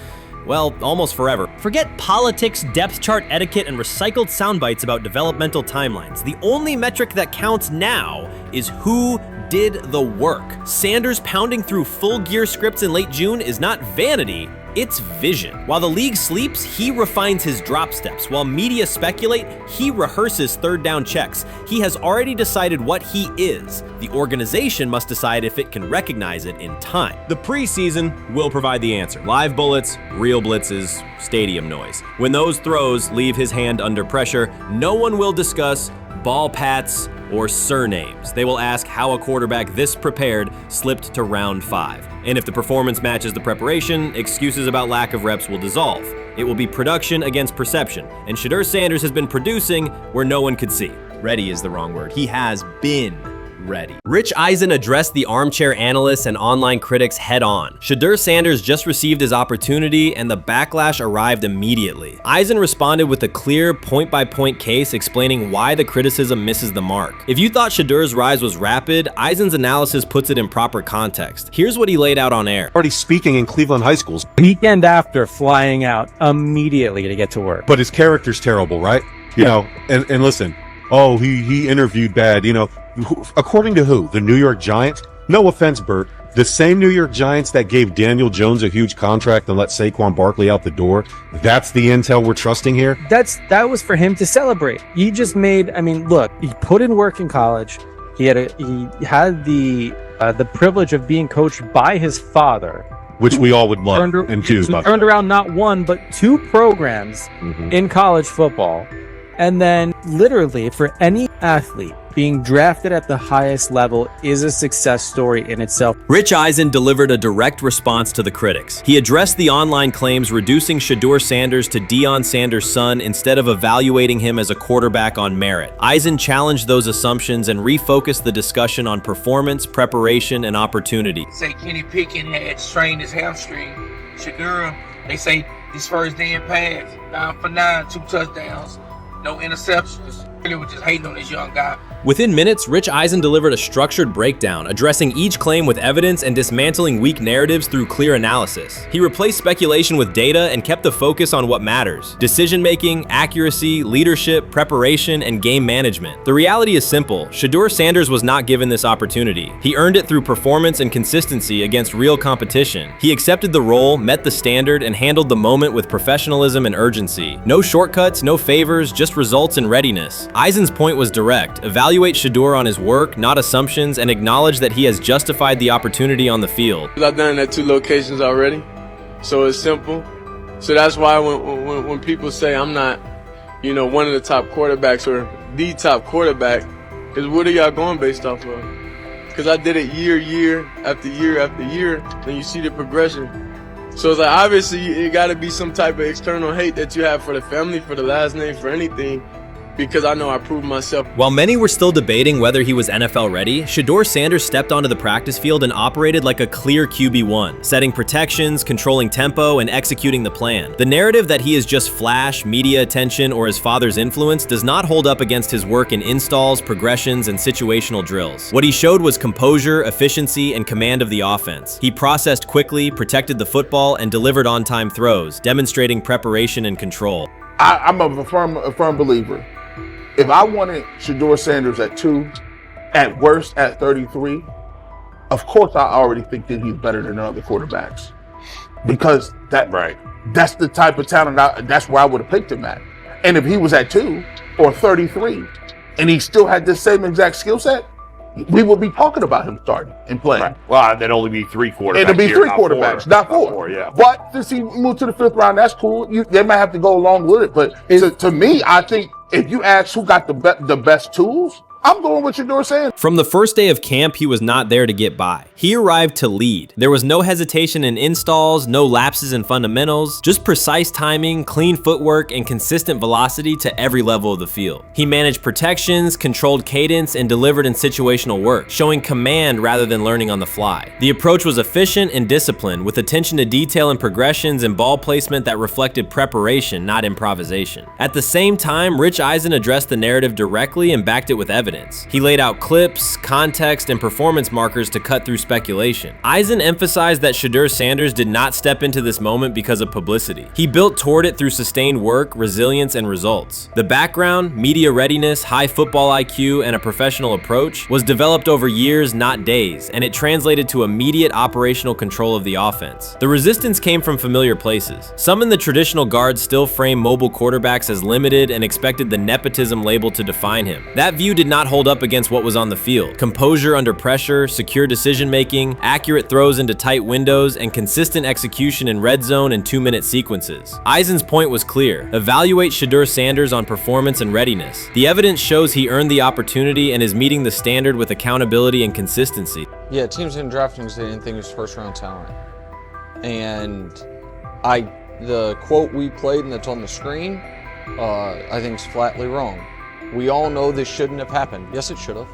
well, almost forever. Forget politics, depth chart etiquette, and recycled sound bites about developmental timelines. The only metric that counts now is who did the work. Sanders pounding through full gear scripts in late June is not vanity, it's vision. While the league sleeps, he refines his drop steps. While media speculate, he rehearses third down checks. He has already decided what he is. The organization must decide if it can recognize it in time. The preseason will provide the answer. Live bullets, real blitzes, stadium noise. When those throws leave his hand under pressure, no one will discuss ball pats or surnames. They will ask how a quarterback this prepared slipped to round 5. And if the performance matches the preparation, excuses about lack of reps will dissolve. It will be production against perception, and Shedeur Sanders has been producing where no one could see. Ready is the wrong word. He has been ready. Rich Eisen addressed the armchair analysts and online critics head on. Shedeur Sanders just received his opportunity, and the backlash arrived immediately. Eisen responded with a clear point-by-point case explaining why the criticism misses the mark. If you thought Shedeur's rise was rapid, Eisen's analysis puts it in proper context. Here's what he laid out on air. Already speaking in Cleveland high schools. Weekend after, flying out immediately to get to work. But his character's terrible, right? You know, and listen, oh, he interviewed bad, you know. According to who? The New York Giants? No offense, Bert. The same New York Giants that gave Daniel Jones a huge contract and let Saquon Barkley out the door. That's the intel we're trusting here? That was for him to celebrate. He just made, I mean, look, he put in work in college. He had the privilege of being coached by his father. Which we all would love and choose. Turned around not one, but 2 programs in college football. And then literally for any athlete, being drafted at the highest level is a success story in itself. Rich Eisen delivered a direct response to the critics. He addressed the online claims reducing Shedeur Sanders to Deion Sanders' son instead of evaluating him as a quarterback on merit. Eisen challenged those assumptions and refocused the discussion on performance, preparation, and opportunity. Say Kenny Pickett had strained his hamstring. Shedeur, they say his first day in pads, 9 for 9, 2 touchdowns, no interceptions. Really was just hating on this young guy. Within minutes, Rich Eisen delivered a structured breakdown, addressing each claim with evidence and dismantling weak narratives through clear analysis. He replaced speculation with data and kept the focus on what matters: decision-making, accuracy, leadership, preparation, and game management. The reality is simple. Shedeur Sanders was not given this opportunity. He earned it through performance and consistency against real competition. He accepted the role, met the standard, and handled the moment with professionalism and urgency. No shortcuts, no favors, just results and readiness. Eisen's point was direct. Evaluate Shedeur on his work, not assumptions, and acknowledge that he has justified the opportunity on the field. I've done it at 2 locations already. So it's simple. So that's why when people say I'm not, one of the top quarterbacks or the top quarterback, is what are y'all going based off of? Because I did it year after year after year, and you see the progression. So it's like, obviously, it got to be some type of external hate that you have for the family, for the last name, for anything, because I know I proved myself. While many were still debating whether he was NFL ready, Shedeur Sanders stepped onto the practice field and operated like a clear QB1, setting protections, controlling tempo, and executing the plan. The narrative that he is just flash, media attention, or his father's influence does not hold up against his work in installs, progressions, and situational drills. What he showed was composure, efficiency, and command of the offense. He processed quickly, protected the football, and delivered on-time throws, demonstrating preparation and control. I'm a firm believer. If I wanted Shedeur Sanders at 2, at worst at 33, of course I already think that he's better than other quarterbacks. Because that's the type of talent, that's where I would have picked him at. And if he was at 2 or 33, and he still had this same exact skill set, we would be talking about him starting and playing. Right. Well, there'd only be 3 quarterbacks. It'll be 3 quarterbacks, not 4. Not 4, yeah. But since he moved to the 5th round, that's cool. They might have to go along with it. But to me, I think if you ask who got the best tools, I'm going with Shedeur Sanders. From the first day of camp, he was not there to get by. He arrived to lead. There was no hesitation in installs, no lapses in fundamentals, just precise timing, clean footwork, and consistent velocity to every level of the field. He managed protections, controlled cadence, and delivered in situational work, showing command rather than learning on the fly. The approach was efficient and disciplined, with attention to detail and progressions and ball placement that reflected preparation, not improvisation. At the same time, Rich Eisen addressed the narrative directly and backed it with evidence. He laid out clips, context, and performance markers to cut through speculation. Eisen emphasized that Shedeur Sanders did not step into this moment because of publicity. He built toward it through sustained work, resilience, and results. The background, media readiness, high football IQ, and a professional approach was developed over years, not days, and it translated to immediate operational control of the offense. The resistance came from familiar places. Some in the traditional guard still framed mobile quarterbacks as limited and expected the nepotism label to define him. That view did not hold up against what was on the field. Composure under pressure, secure decision-making, accurate throws into tight windows, and consistent execution in red zone and 2-minute sequences. Eisen's point was clear. Evaluate Shedeur Sanders on performance and readiness. The evidence shows he earned the opportunity and is meeting the standard with accountability and consistency. Yeah, teams didn't draft him because they didn't think he was first-round talent. And the quote we played and that's on the screen, I think is flatly wrong. We all know this shouldn't have happened. Yes, it should have.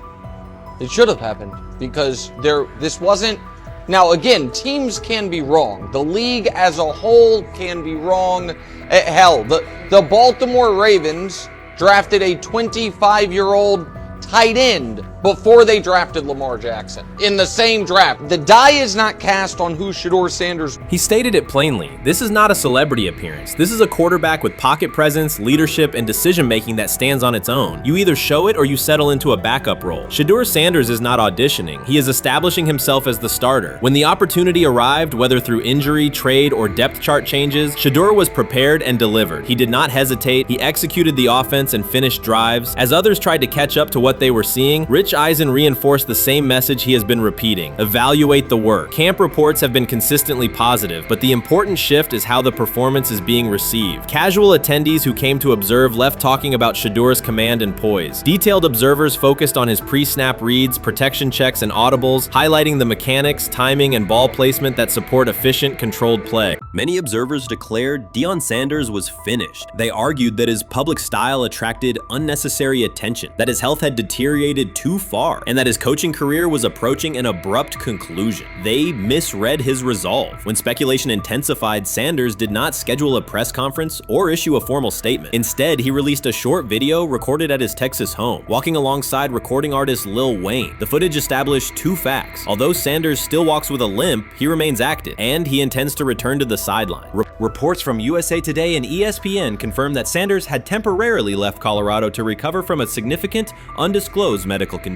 It should have happened because this wasn't. Now, again, teams can be wrong. The league as a whole can be wrong. Hell, the Baltimore Ravens drafted a 25-year-old tight end before they drafted Lamar Jackson in the same draft. The die is not cast on who Shedeur Sanders. He stated it plainly. This is not a celebrity appearance. This is a quarterback with pocket presence, leadership, and decision-making that stands on its own. You either show it or you settle into a backup role. Shedeur Sanders is not auditioning. He is establishing himself as the starter. When the opportunity arrived, whether through injury, trade, or depth chart changes, Shedeur was prepared and delivered. He did not hesitate. He executed the offense and finished drives. As others tried to catch up to what they were seeing, Rich Eisen reinforced the same message he has been repeating. Evaluate the work. Camp reports have been consistently positive, but the important shift is how the performance is being received. Casual attendees who came to observe left talking about Shedeur's command and poise. Detailed observers focused on his pre-snap reads, protection checks, and audibles, highlighting the mechanics, timing, and ball placement that support efficient, controlled play. Many observers declared Deion Sanders was finished. They argued that his public style attracted unnecessary attention, that his health had deteriorated too far, and that his coaching career was approaching an abrupt conclusion. They misread his resolve. When speculation intensified, Sanders did not schedule a press conference or issue a formal statement. Instead, he released a short video recorded at his Texas home, walking alongside recording artist Lil Wayne. The footage established 2 facts. Although Sanders still walks with a limp, he remains active, and he intends to return to the sideline. Reports from USA Today and ESPN confirm that Sanders had temporarily left Colorado to recover from a significant, undisclosed medical condition.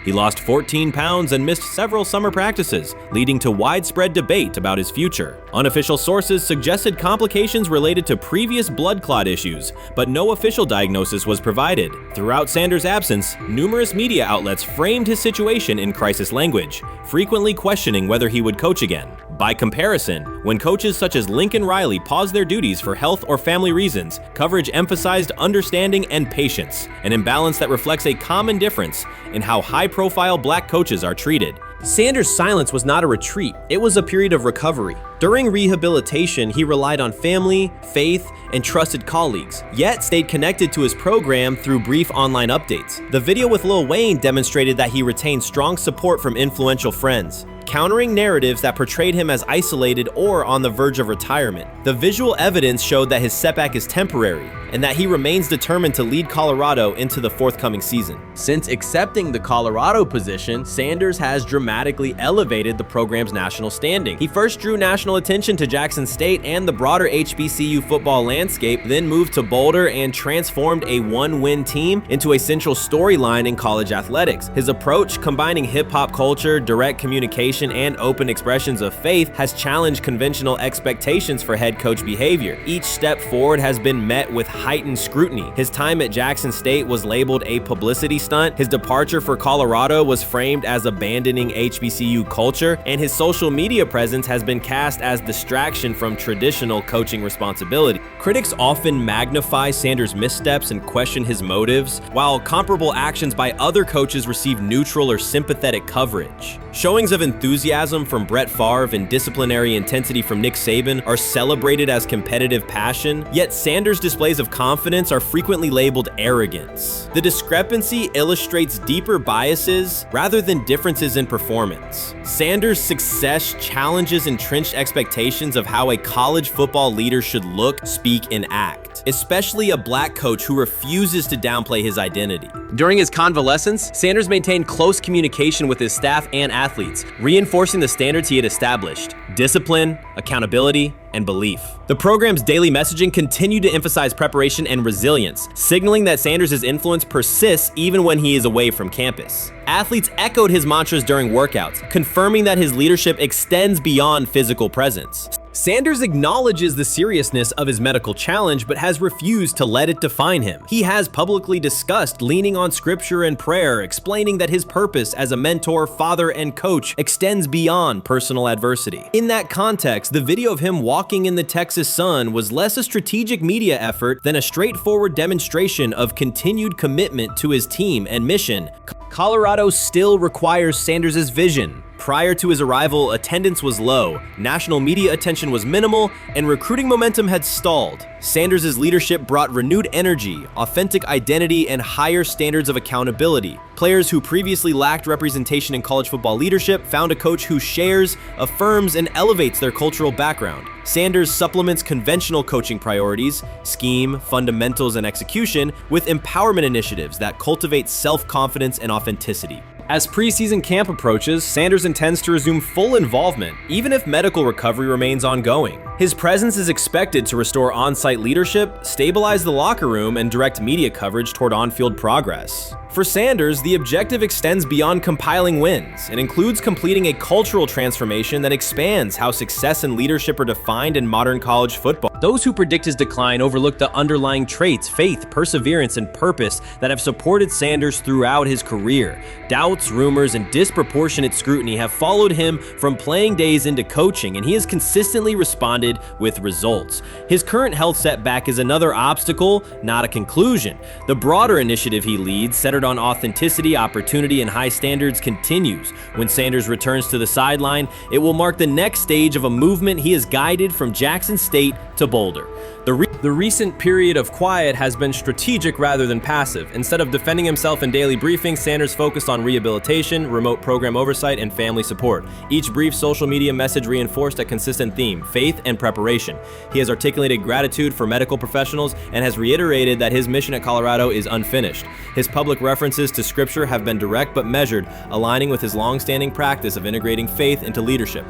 He lost 14 pounds and missed several summer practices, leading to widespread debate about his future. Unofficial sources suggested complications related to previous blood clot issues, but no official diagnosis was provided. Throughout Sanders' absence, numerous media outlets framed his situation in crisis language, frequently questioning whether he would coach again. By comparison, when coaches such as Lincoln Riley paused their duties for health or family reasons, coverage emphasized understanding and patience, an imbalance that reflects a common difference in how high-profile black coaches are treated. Sanders' silence was not a retreat, it was a period of recovery. During rehabilitation, he relied on family, faith, and trusted colleagues, yet stayed connected to his program through brief online updates. The video with Lil Wayne demonstrated that he retained strong support from influential friends, countering narratives that portrayed him as isolated or on the verge of retirement. The visual evidence showed that his setback is temporary, and that he remains determined to lead Colorado into the forthcoming season. Since accepting the Colorado position, Sanders has dramatically elevated the program's national standing. He first drew national attention to Jackson State and the broader HBCU football landscape, then moved to Boulder and transformed a one-win team into a central storyline in college athletics. His approach, combining hip-hop culture, direct communication, and open expressions of faith, has challenged conventional expectations for head coach behavior. Each step forward has been met with heightened scrutiny. His time at Jackson State was labeled a publicity stunt, his departure for Colorado was framed as abandoning HBCU culture, and his social media presence has been cast as distraction from traditional coaching responsibility. Critics often magnify Sanders' missteps and question his motives, while comparable actions by other coaches receive neutral or sympathetic coverage. Showings of enthusiasm from Brett Favre and disciplinary intensity from Nick Saban are celebrated as competitive passion, yet Sanders' displays of confidence are frequently labeled arrogance. The discrepancy illustrates deeper biases rather than differences in performance. Sanders' success challenges entrenched expectations of how a college football leader should look, speak, and act, especially a black coach who refuses to downplay his identity. During his convalescence, Sanders maintained close communication with his staff and athletes, reinforcing the standards he had established: discipline, accountability, and belief. The program's daily messaging continued to emphasize preparation and resilience, signaling that Sanders' influence persists even when he is away from campus. Athletes echoed his mantras during workouts, confirming that his leadership extends beyond physical presence. Sanders acknowledges the seriousness of his medical challenge, but has refused to let it define him. He has publicly discussed leaning on scripture and prayer, explaining that his purpose as a mentor, father, and coach extends beyond personal adversity. In that context, the video of him walking in the Texas sun was less a strategic media effort than a straightforward demonstration of continued commitment to his team and mission. Colorado still requires Sanders' vision. Prior to his arrival, attendance was low, national media attention was minimal, and recruiting momentum had stalled. Sanders' leadership brought renewed energy, authentic identity, and higher standards of accountability. Players who previously lacked representation in college football leadership found a coach who shares, affirms, and elevates their cultural background. Sanders supplements conventional coaching priorities, scheme, fundamentals, and execution with empowerment initiatives that cultivate self-confidence and authenticity. As preseason camp approaches, Sanders intends to resume full involvement, even if medical recovery remains ongoing. His presence is expected to restore on-site leadership, stabilize the locker room, and direct media coverage toward on-field progress. For Sanders, the objective extends beyond compiling wins. It includes completing a cultural transformation that expands how success and leadership are defined in modern college football. Those who predict his decline overlook the underlying traits, faith, perseverance, and purpose that have supported Sanders throughout his career. Doubts, rumors, and disproportionate scrutiny have followed him from playing days into coaching, and he has consistently responded with results. His current health setback is another obstacle, not a conclusion. The broader initiative he leads, centered on authenticity, opportunity, and high standards, continues. When Sanders returns to the sideline, it will mark the next stage of a movement he has guided from Jackson State to Boulder. The recent period of quiet has been strategic rather than passive. Instead of defending himself in daily briefings, Sanders focused on rehabilitation, remote program oversight, and family support. Each brief social media message reinforced a consistent theme: faith and preparation. He has articulated gratitude for medical professionals and has reiterated that his mission at Colorado is unfinished. His public references to scripture have been direct but measured, aligning with his long-standing practice of integrating faith into leadership.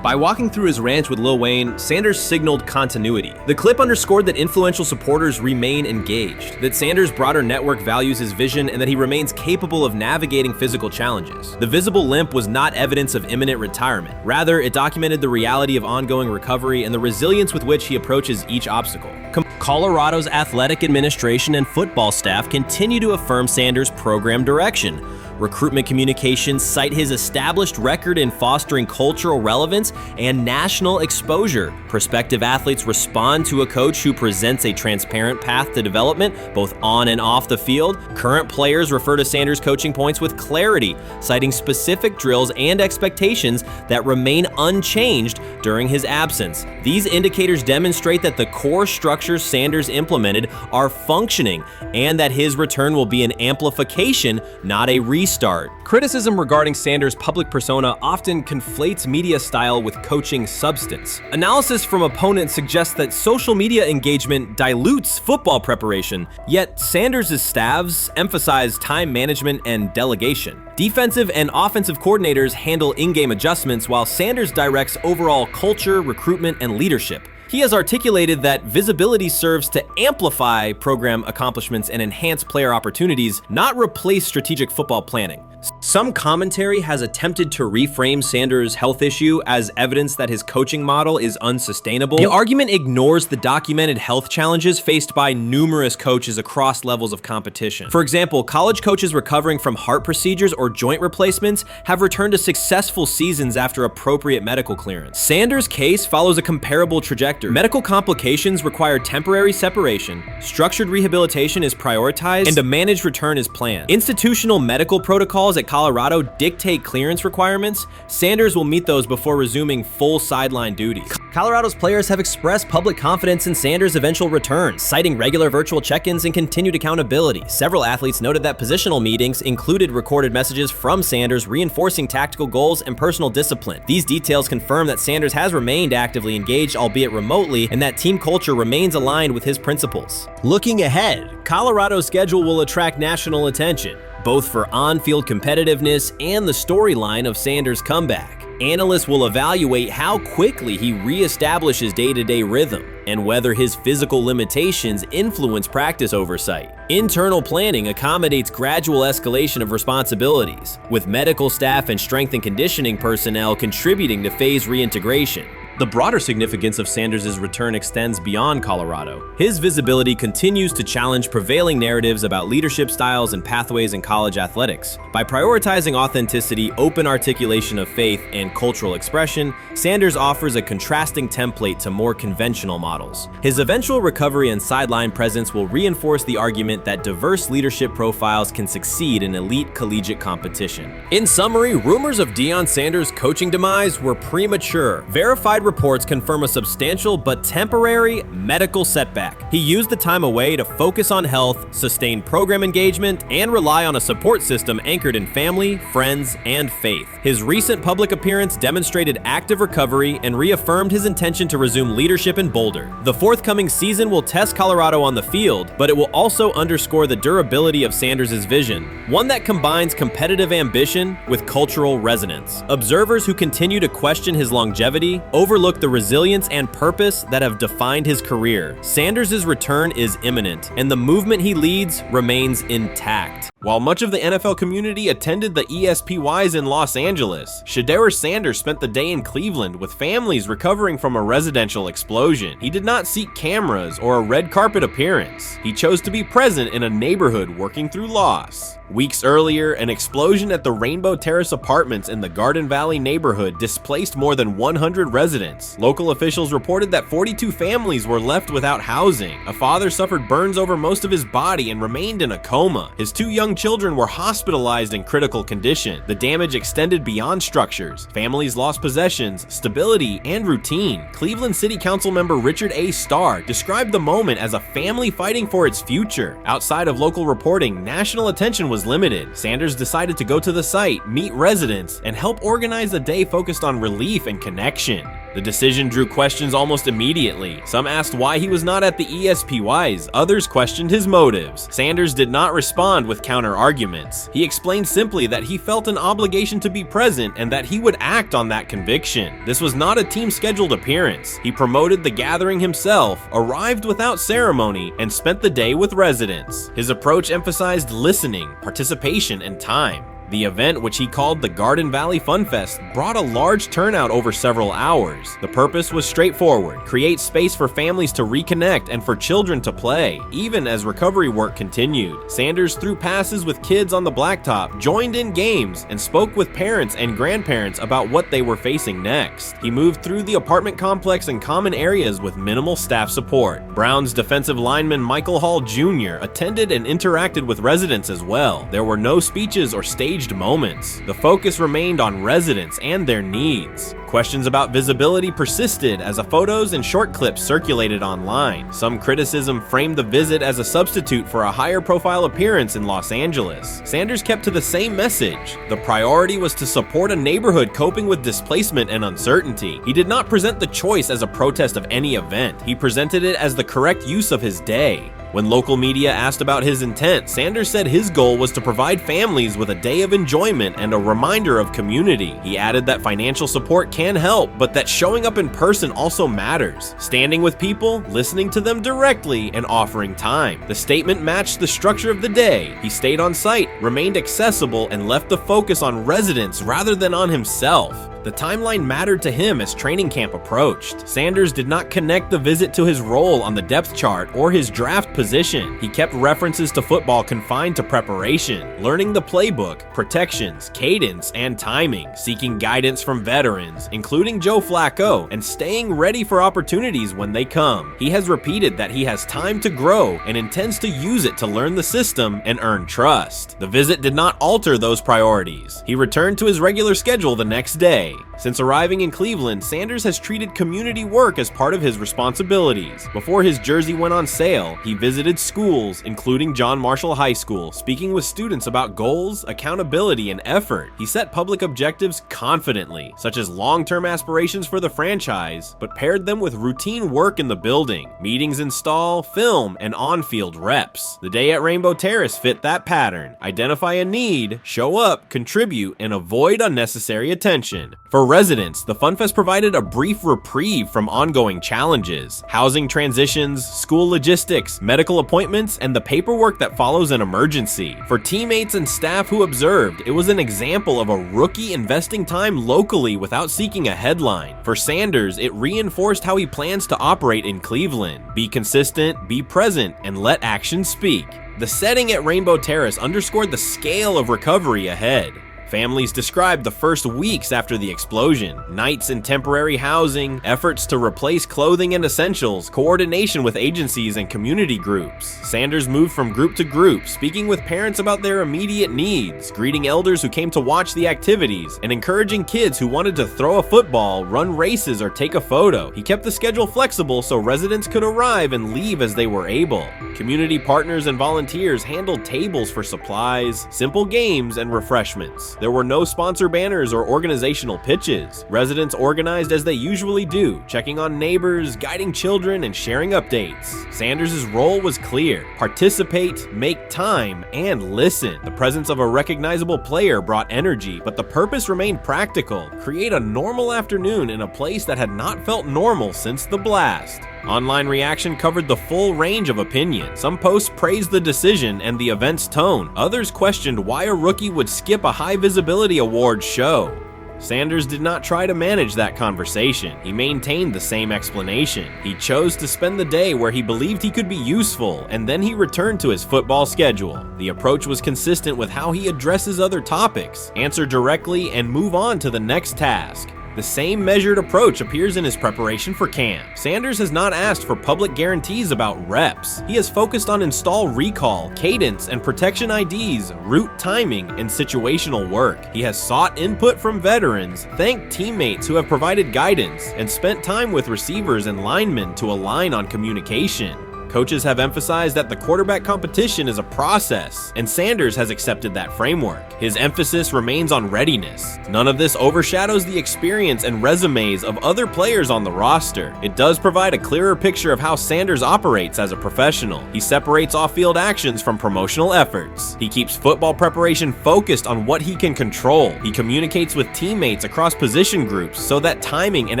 By walking through his ranch with Lil Wayne, Sanders signaled continuity. The clip underscored that influential supporters remain engaged, that Sanders' broader network values his vision, and that he remains capable of navigating physical challenges. The visible limp was not evidence of imminent retirement. Rather, it documented the reality of ongoing recovery and the resilience with which he approaches each obstacle. Colorado's athletic administration and football staff continue to affirm Sanders' program direction. Recruitment communications cite his established record in fostering cultural relevance and national exposure. Prospective athletes respond to a coach who presents a transparent path to development, both on and off the field. Current players refer to Sanders' coaching points with clarity, citing specific drills and expectations that remain unchanged during his absence. These indicators demonstrate that the core structures Sanders implemented are functioning and that his return will be an amplification, not a restart. Criticism regarding Sanders' public persona often conflates media style with coaching substance. Analysis from opponents suggests that social media engagement dilutes football preparation, yet Sanders' staffs emphasize time management and delegation. Defensive and offensive coordinators handle in-game adjustments, while Sanders directs overall culture, recruitment, and leadership. He has articulated that visibility serves to amplify program accomplishments and enhance player opportunities, not replace strategic football planning. Some commentary has attempted to reframe Sanders' health issue as evidence that his coaching model is unsustainable. The argument ignores the documented health challenges faced by numerous coaches across levels of competition. For example, college coaches recovering from heart procedures or joint replacements have returned to successful seasons after appropriate medical clearance. Sanders' case follows a comparable trajectory. Medical complications require temporary separation, structured rehabilitation is prioritized, and a managed return is planned. Institutional medical protocols at Colorado dictate clearance requirements. Sanders will meet those before resuming full sideline duties. Colorado's players have expressed public confidence in Sanders' eventual return, citing regular virtual check-ins and continued accountability. Several athletes noted that positional meetings included recorded messages from Sanders reinforcing tactical goals and personal discipline. These details confirm that Sanders has remained actively engaged, albeit remotely, and that team culture remains aligned with his principles. Looking ahead, Colorado's schedule will attract national attention, both for on-field competitiveness and the storyline of Sanders' comeback. Analysts will evaluate how quickly he reestablishes day-to-day rhythm and whether his physical limitations influence practice oversight. Internal planning accommodates gradual escalation of responsibilities, with medical staff and strength and conditioning personnel contributing to phase reintegration. The broader significance of Sanders' return extends beyond Colorado. His visibility continues to challenge prevailing narratives about leadership styles and pathways in college athletics. By prioritizing authenticity, open articulation of faith, and cultural expression, Sanders offers a contrasting template to more conventional models. His eventual recovery and sideline presence will reinforce the argument that diverse leadership profiles can succeed in elite collegiate competition. In summary, rumors of Deion Sanders' coaching demise were premature. Verified reports confirm a substantial but temporary medical setback. He used the time away to focus on health, sustain program engagement, and rely on a support system anchored in family, friends, and faith. His recent public appearance demonstrated active recovery and reaffirmed his intention to resume leadership in Boulder. The forthcoming season will test Colorado on the field, but it will also underscore the durability of Sanders' vision, one that combines competitive ambition with cultural resonance. Observers who continue to question his longevity overlook the resilience and purpose that have defined his career. Sanders' return is imminent, and the movement he leads remains intact. While much of the NFL community attended the ESPYs in Los Angeles, Shedeur Sanders spent the day in Cleveland with families recovering from a residential explosion. He did not seek cameras or a red carpet appearance. He chose to be present in a neighborhood working through loss. Weeks earlier, an explosion at the Rainbow Terrace Apartments in the Garden Valley neighborhood displaced more than 100 residents. Local officials reported that 42 families were left without housing. A father suffered burns over most of his body and remained in a coma. His two young children were hospitalized in critical condition. The damage extended beyond structures. Families lost possessions, stability, and routine. Cleveland City Council member Richard A. Starr described the moment as a family fighting for its future. Outside of local reporting, national attention was limited. Sanders decided to go to the site, meet residents, and help organize a day focused on relief and connection. The decision drew questions almost immediately. Some asked why he was not at the ESPYs, others questioned his motives. Sanders did not respond with counter-arguments. He explained simply that he felt an obligation to be present and that he would act on that conviction. This was not a team-scheduled appearance. He promoted the gathering himself, arrived without ceremony, and spent the day with residents. His approach emphasized listening, participation, and time. The event, which he called the Garden Valley Fun Fest, brought a large turnout over several hours. The purpose was straightforward: create space for families to reconnect and for children to play, even as recovery work continued. Sanders threw passes with kids on the blacktop, joined in games, and spoke with parents and grandparents about what they were facing next. He moved through the apartment complex and common areas with minimal staff support. Browns defensive lineman Michael Hall Jr. attended and interacted with residents as well. There were no speeches or staged moments. The focus remained on residents and their needs. Questions about visibility persisted as photos and short clips circulated online. Some criticism framed the visit as a substitute for a higher profile appearance in Los Angeles. Sanders kept to the same message. The priority was to support a neighborhood coping with displacement and uncertainty. He did not present the choice as a protest of any event. He presented it as the correct use of his day. When local media asked about his intent, Sanders said his goal was to provide families with a day of enjoyment and a reminder of community. He added that financial support can help, but that showing up in person also matters. Standing with people, listening to them directly, and offering time. The statement matched the structure of the day. He stayed on site, remained accessible, and left the focus on residents rather than on himself. The timeline mattered to him as training camp approached. Sanders did not connect the visit to his role on the depth chart or his draft position. He kept references to football confined to preparation, learning the playbook, protections, cadence, and timing, seeking guidance from veterans, including Joe Flacco, and staying ready for opportunities when they come. He has repeated that he has time to grow and intends to use it to learn the system and earn trust. The visit did not alter those priorities. He returned to his regular schedule the next day. Since arriving in Cleveland, Sanders has treated community work as part of his responsibilities. Before his jersey went on sale, he visited schools, including John Marshall High School, speaking with students about goals, accountability, and effort. He set public objectives confidently, such as long-term aspirations for the franchise, but paired them with routine work in the building, meetings install, film, and on-field reps. The day at Rainbow Terrace fit that pattern. Identify a need, show up, contribute, and avoid unnecessary attention. For residents, the FunFest provided a brief reprieve from ongoing challenges: housing transitions, school logistics, medical appointments, and the paperwork that follows an emergency. For teammates and staff who observed, it was an example of a rookie investing time locally without seeking a headline. For Sanders, it reinforced how he plans to operate in Cleveland: be consistent, be present, and let actions speak. The setting at Rainbow Terrace underscored the scale of recovery ahead. Families described the first weeks after the explosion: nights in temporary housing, efforts to replace clothing and essentials, coordination with agencies and community groups. Sanders moved from group to group, speaking with parents about their immediate needs, greeting elders who came to watch the activities, and encouraging kids who wanted to throw a football, run races, or take a photo. He kept the schedule flexible so residents could arrive and leave as they were able. Community partners and volunteers handled tables for supplies, simple games, and refreshments. There were no sponsor banners or organizational pitches. Residents organized as they usually do, checking on neighbors, guiding children, and sharing updates. Sanders' role was clear: participate, make time, and listen. The presence of a recognizable player brought energy, but the purpose remained practical: create a normal afternoon in a place that had not felt normal since the blast. Online reaction covered the full range of opinion. Some posts praised the decision and the event's tone. Others questioned why a rookie would skip a high visibility awards show. Sanders did not try to manage that conversation. He maintained the same explanation. He chose to spend the day where he believed he could be useful, and then he returned to his football schedule. The approach was consistent with how he addresses other topics: answer directly and move on to the next task. The same measured approach appears in his preparation for camp. Sanders has not asked for public guarantees about reps. He has focused on install recall, cadence, and protection IDs, route timing, and situational work. He has sought input from veterans, thanked teammates who have provided guidance, and spent time with receivers and linemen to align on communication. Coaches have emphasized that the quarterback competition is a process, and Sanders has accepted that framework. His emphasis remains on readiness. None of this overshadows the experience and resumes of other players on the roster. It does provide a clearer picture of how Sanders operates as a professional. He separates off-field actions from promotional efforts. He keeps football preparation focused on what he can control. He communicates with teammates across position groups so that timing and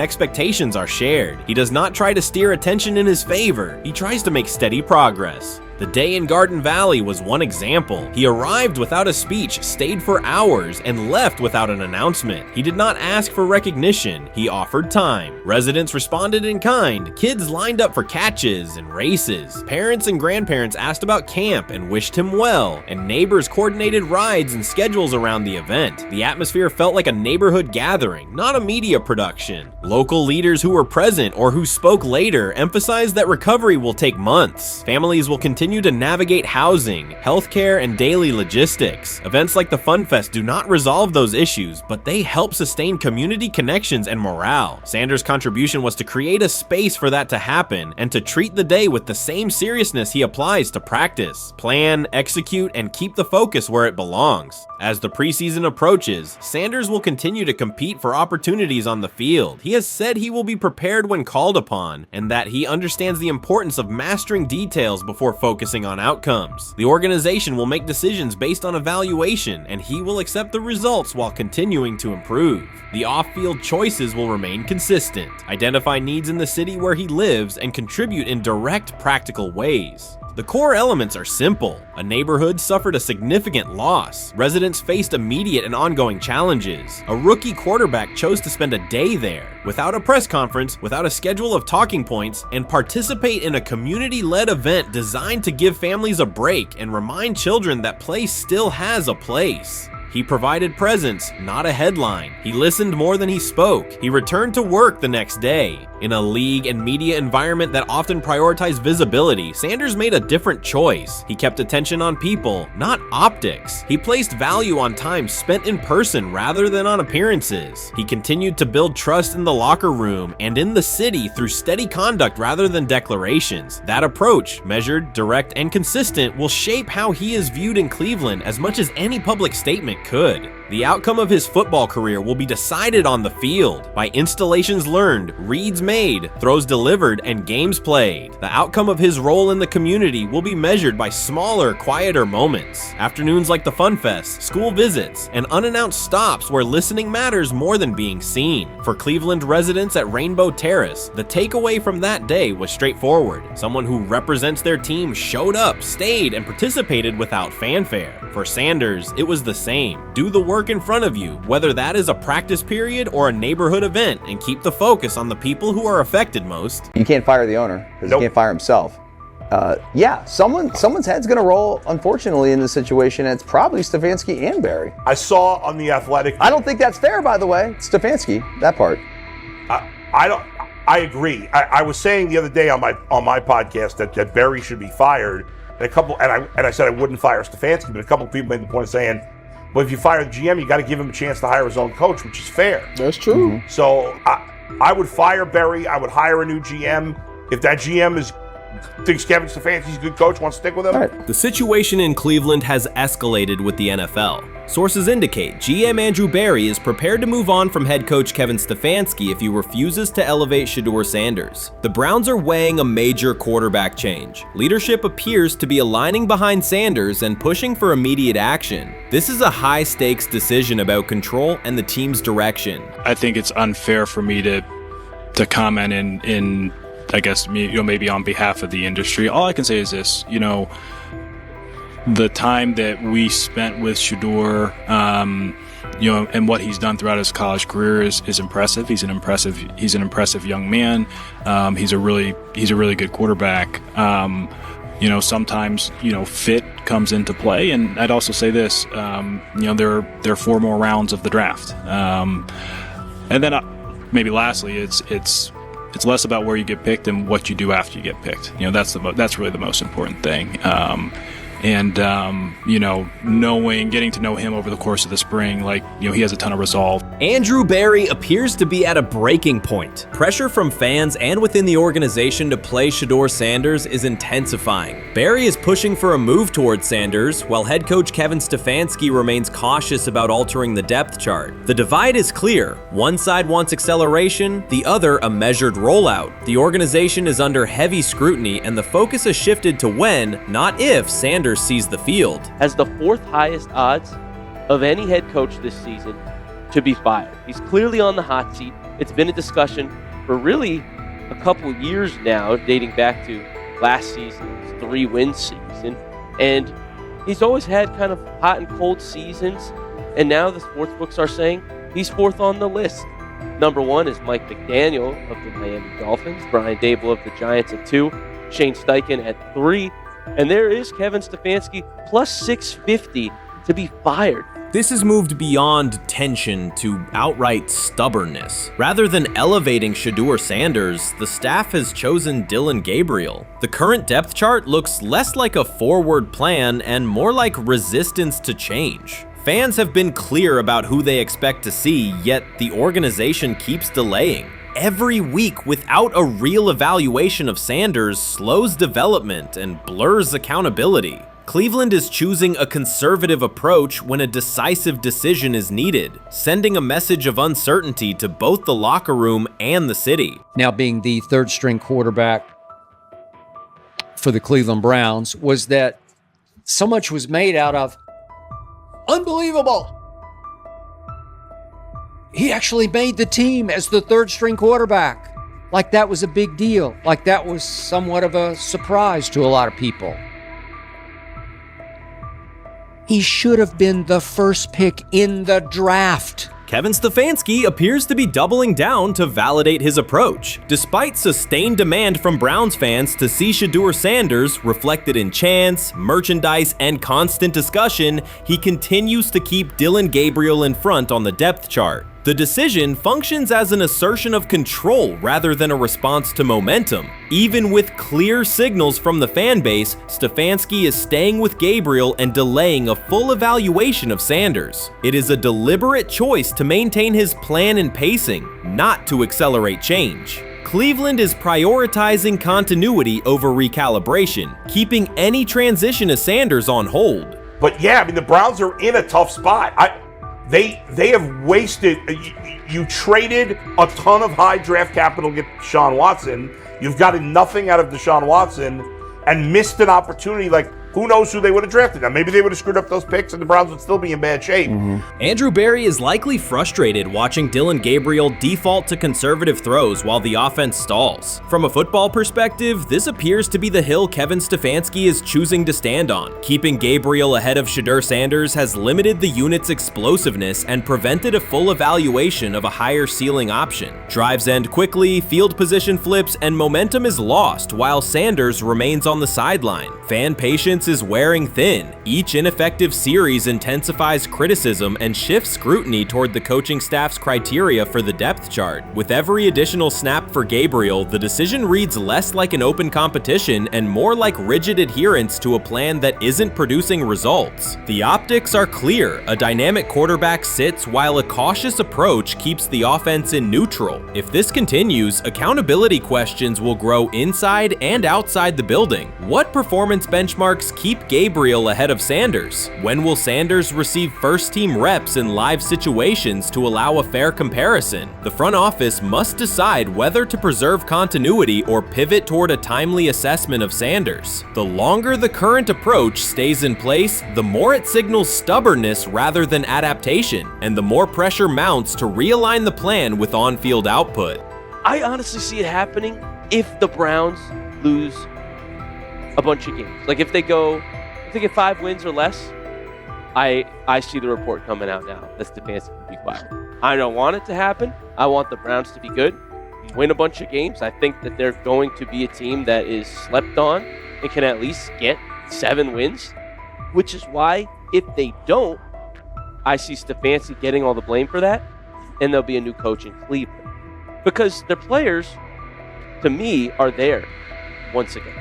expectations are shared. He does not try to steer attention in his favor. He tries to make steady progress. The day in Garden Valley was one example. He arrived without a speech, stayed for hours, and left without an announcement. He did not ask for recognition, he offered time. Residents responded in kind, kids lined up for catches and races. Parents and grandparents asked about camp and wished him well, and neighbors coordinated rides and schedules around the event. The atmosphere felt like a neighborhood gathering, not a media production. Local leaders who were present or who spoke later emphasized that recovery will take months. Families will continue to navigate housing, healthcare, and daily logistics. Events like the Fun Fest do not resolve those issues, but they help sustain community connections and morale. Sanders' contribution was to create a space for that to happen and to treat the day with the same seriousness he applies to practice, plan, execute, and keep the focus where it belongs. As the preseason approaches, Sanders will continue to compete for opportunities on the field. He has said he will be prepared when called upon, and that he understands the importance of mastering details before focusing on outcomes. The organization will make decisions based on evaluation, and he will accept the results while continuing to improve. The off-field choices will remain consistent, identify needs in the city where he lives, and contribute in direct, practical ways. The core elements are simple. A neighborhood suffered a significant loss. Residents faced immediate and ongoing challenges. A rookie quarterback chose to spend a day there, without a press conference, without a schedule of talking points, and participate in a community-led event designed to give families a break and remind children that play still has a place. He provided presence, not a headline. He listened more than he spoke. He returned to work the next day. In a league and media environment that often prioritize visibility, Sanders made a different choice. He kept attention on people, not optics. He placed value on time spent in person rather than on appearances. He continued to build trust in the locker room and in the city through steady conduct rather than declarations. That approach, measured, direct, and consistent, will shape how he is viewed in Cleveland as much as any public statement could. The outcome of his football career will be decided on the field by installations learned, reads made, throws delivered, and games played. The outcome of his role in the community will be measured by smaller, quieter moments. Afternoons like the Fun Fest, school visits, and unannounced stops where listening matters more than being seen. For Cleveland residents at Rainbow Terrace, the takeaway from that day was straightforward. Someone who represents their team showed up, stayed, and participated without fanfare. For Sanders, it was the same. Do the work in front of you, whether that is a practice period or a neighborhood event, and keep the focus on the people who are affected most. You can't fire the owner because he can't fire himself. Someone's head's going to roll, unfortunately, in this situation, and it's probably Stefanski and Barry. I saw on The Athletic. I don't think that's fair, by the way. Stefanski, that part. I agree. I was saying the other day on my podcast that Barry should be fired, and I said I wouldn't fire Stefanski, but a couple of people made the point of saying, well, if you fire the GM, you got to give him a chance to hire his own coach, which is fair. That's true. So I would fire Barry. I would hire a new GM. If that GM thinks Kevin Stefanski's a good coach, wants to stick with him. The situation in Cleveland has escalated with the NFL. Sources indicate GM Andrew Barry is prepared to move on from head coach Kevin Stefanski if he refuses to elevate Shedeur Sanders. The Browns are weighing a major quarterback change. Leadership appears to be aligning behind Sanders and pushing for immediate action. This is a high-stakes decision about control and the team's direction. I think it's unfair for me to comment in I guess, maybe on behalf of the industry. All I can say is this, the time that we spent with Shedeur, and what he's done throughout his college career is impressive. He's an impressive young man. He's a really good quarterback. Sometimes, fit comes into play. And I'd also say this, there are 4 more rounds of the draft. And then maybe lastly, it's less about where you get picked and what you do after you get picked. That's really the most important thing. Getting to know him over the course of the spring, he has a ton of resolve. Andrew Barry appears to be at a breaking point. Pressure from fans and within the organization to play Shedeur Sanders is intensifying. Barry is pushing for a move towards Sanders, while head coach Kevin Stefanski remains cautious about altering the depth chart. The divide is clear. One side wants acceleration, the other a measured rollout. The organization is under heavy scrutiny, and the focus has shifted to when, not if, Sanders sees the field. Has the 4th highest odds of any head coach this season to be fired. He's clearly on the hot seat. It's been a discussion for really a couple years now, dating back to last season's 3-win season. And he's always had kind of hot and cold seasons. And now the sportsbooks are saying he's 4th on the list. Number 1 is Mike McDaniel of the Miami Dolphins, Brian Dable of the Giants at 2, Shane Steichen at 3, and there is Kevin Stefanski plus 650 to be fired. This has moved beyond tension to outright stubbornness. Rather than elevating Shedeur Sanders, the staff has chosen Dillon Gabriel. The current depth chart looks less like a forward plan and more like resistance to change. Fans have been clear about who they expect to see, yet the organization keeps delaying. Every week without a real evaluation of Sanders slows development and blurs accountability. Cleveland is choosing a conservative approach when a decisive decision is needed, sending a message of uncertainty to both the locker room and the city. Now being the 3rd string quarterback for the Cleveland Browns, was that so much was made out of unbelievable. He actually made the team as the 3rd string quarterback. Like that was a big deal. Like that was somewhat of a surprise to a lot of people. He should have been the first pick in the draft. Kevin Stefanski appears to be doubling down to validate his approach. Despite sustained demand from Browns fans to see Shedeur Sanders reflected in chants, merchandise, and constant discussion, he continues to keep Dillon Gabriel in front on the depth chart. The decision functions as an assertion of control rather than a response to momentum. Even with clear signals from the fan base, Stefanski is staying with Gabriel and delaying a full evaluation of Sanders. It is a deliberate choice to maintain his plan and pacing, not to accelerate change. Cleveland is prioritizing continuity over recalibration, keeping any transition to Sanders on hold. But yeah, I mean, the Browns are in a tough spot. They have wasted. You traded a ton of high draft capital to get Deshaun Watson. You've gotten nothing out of Deshaun Watson and missed an opportunity. Like, who knows who they would have drafted? Now, maybe they would have screwed up those picks and the Browns would still be in bad shape. Andrew Berry is likely frustrated watching Dillon Gabriel default to conservative throws while the offense stalls. From a football perspective, this appears to be the hill Kevin Stefanski is choosing to stand on. Keeping Gabriel ahead of Shedeur Sanders has limited the unit's explosiveness and prevented a full evaluation of a higher ceiling option. Drives end quickly, field position flips, and momentum is lost while Sanders remains on the sideline. Fan patience is wearing thin. Each ineffective series intensifies criticism and shifts scrutiny toward the coaching staff's criteria for the depth chart. With every additional snap for Gabriel, the decision reads less like an open competition and more like rigid adherence to a plan that isn't producing results. The optics are clear. A dynamic quarterback sits while a cautious approach keeps the offense in neutral. If this continues, accountability questions will grow inside and outside the building. What performance benchmarks keep Gabriel ahead of Sanders? When will Sanders receive first-team reps in live situations to allow a fair comparison? The front office must decide whether to preserve continuity or pivot toward a timely assessment of Sanders. The longer the current approach stays in place, the more it signals stubbornness rather than adaptation, and the more pressure mounts to realign the plan with on-field output. I honestly see it happening if the Browns lose a bunch of games. Like if they get 5 wins or less, I see the report coming out now that Stefanski will be fired. I don't want it to happen. I want the Browns to be good, win a bunch of games. I think that they're going to be a team that is slept on and can at least get 7 wins, which is why if they don't, I see Stefanski getting all the blame for that, and there'll be a new coach in Cleveland. Because their players, to me, are there once again.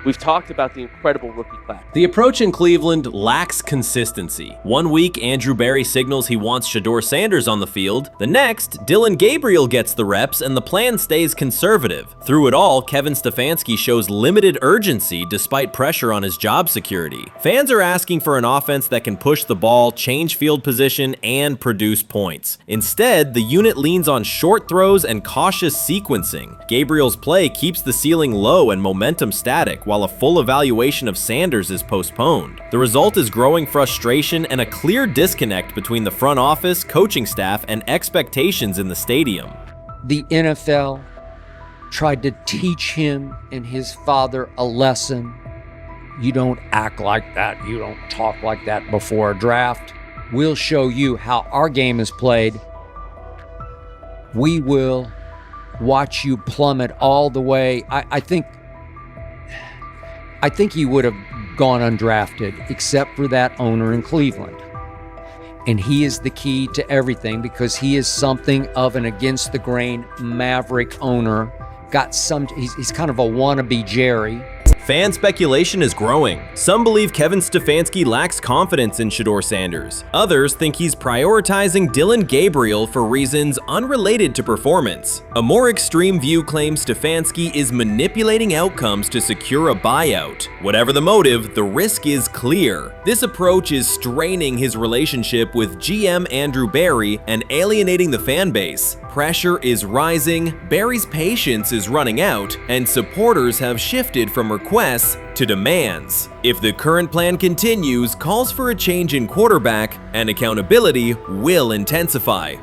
We've talked about the incredible rookie class. The approach in Cleveland lacks consistency. One week, Andrew Berry signals he wants Shedeur Sanders on the field. The next, Dillon Gabriel gets the reps and the plan stays conservative. Through it all, Kevin Stefanski shows limited urgency despite pressure on his job security. Fans are asking for an offense that can push the ball, change field position, and produce points. Instead, the unit leans on short throws and cautious sequencing. Gabriel's play keeps the ceiling low and momentum static, while a full evaluation of Sanders is postponed. The result is growing frustration and a clear disconnect between the front office, coaching staff, and expectations in the stadium. The NFL tried to teach him and his father a lesson. You don't act like that. You don't talk like that before a draft. We'll show you how our game is played. We will watch you plummet all the way. I think he would have gone undrafted except for that owner in Cleveland. And he is the key to everything because he is something of an against the grain maverick owner. He's kind of a wannabe Jerry. Fan speculation is growing. Some believe Kevin Stefanski lacks confidence in Shedeur Sanders. Others think he's prioritizing Dylan Gabriel for reasons unrelated to performance. A more extreme view claims Stefanski is manipulating outcomes to secure a buyout. Whatever the motive, the risk is clear. This approach is straining his relationship with GM Andrew Berry and alienating the fan base. Pressure is rising, Berry's patience is running out, and supporters have shifted from requests to demands. If the current plan continues, calls for a change in quarterback and accountability will intensify.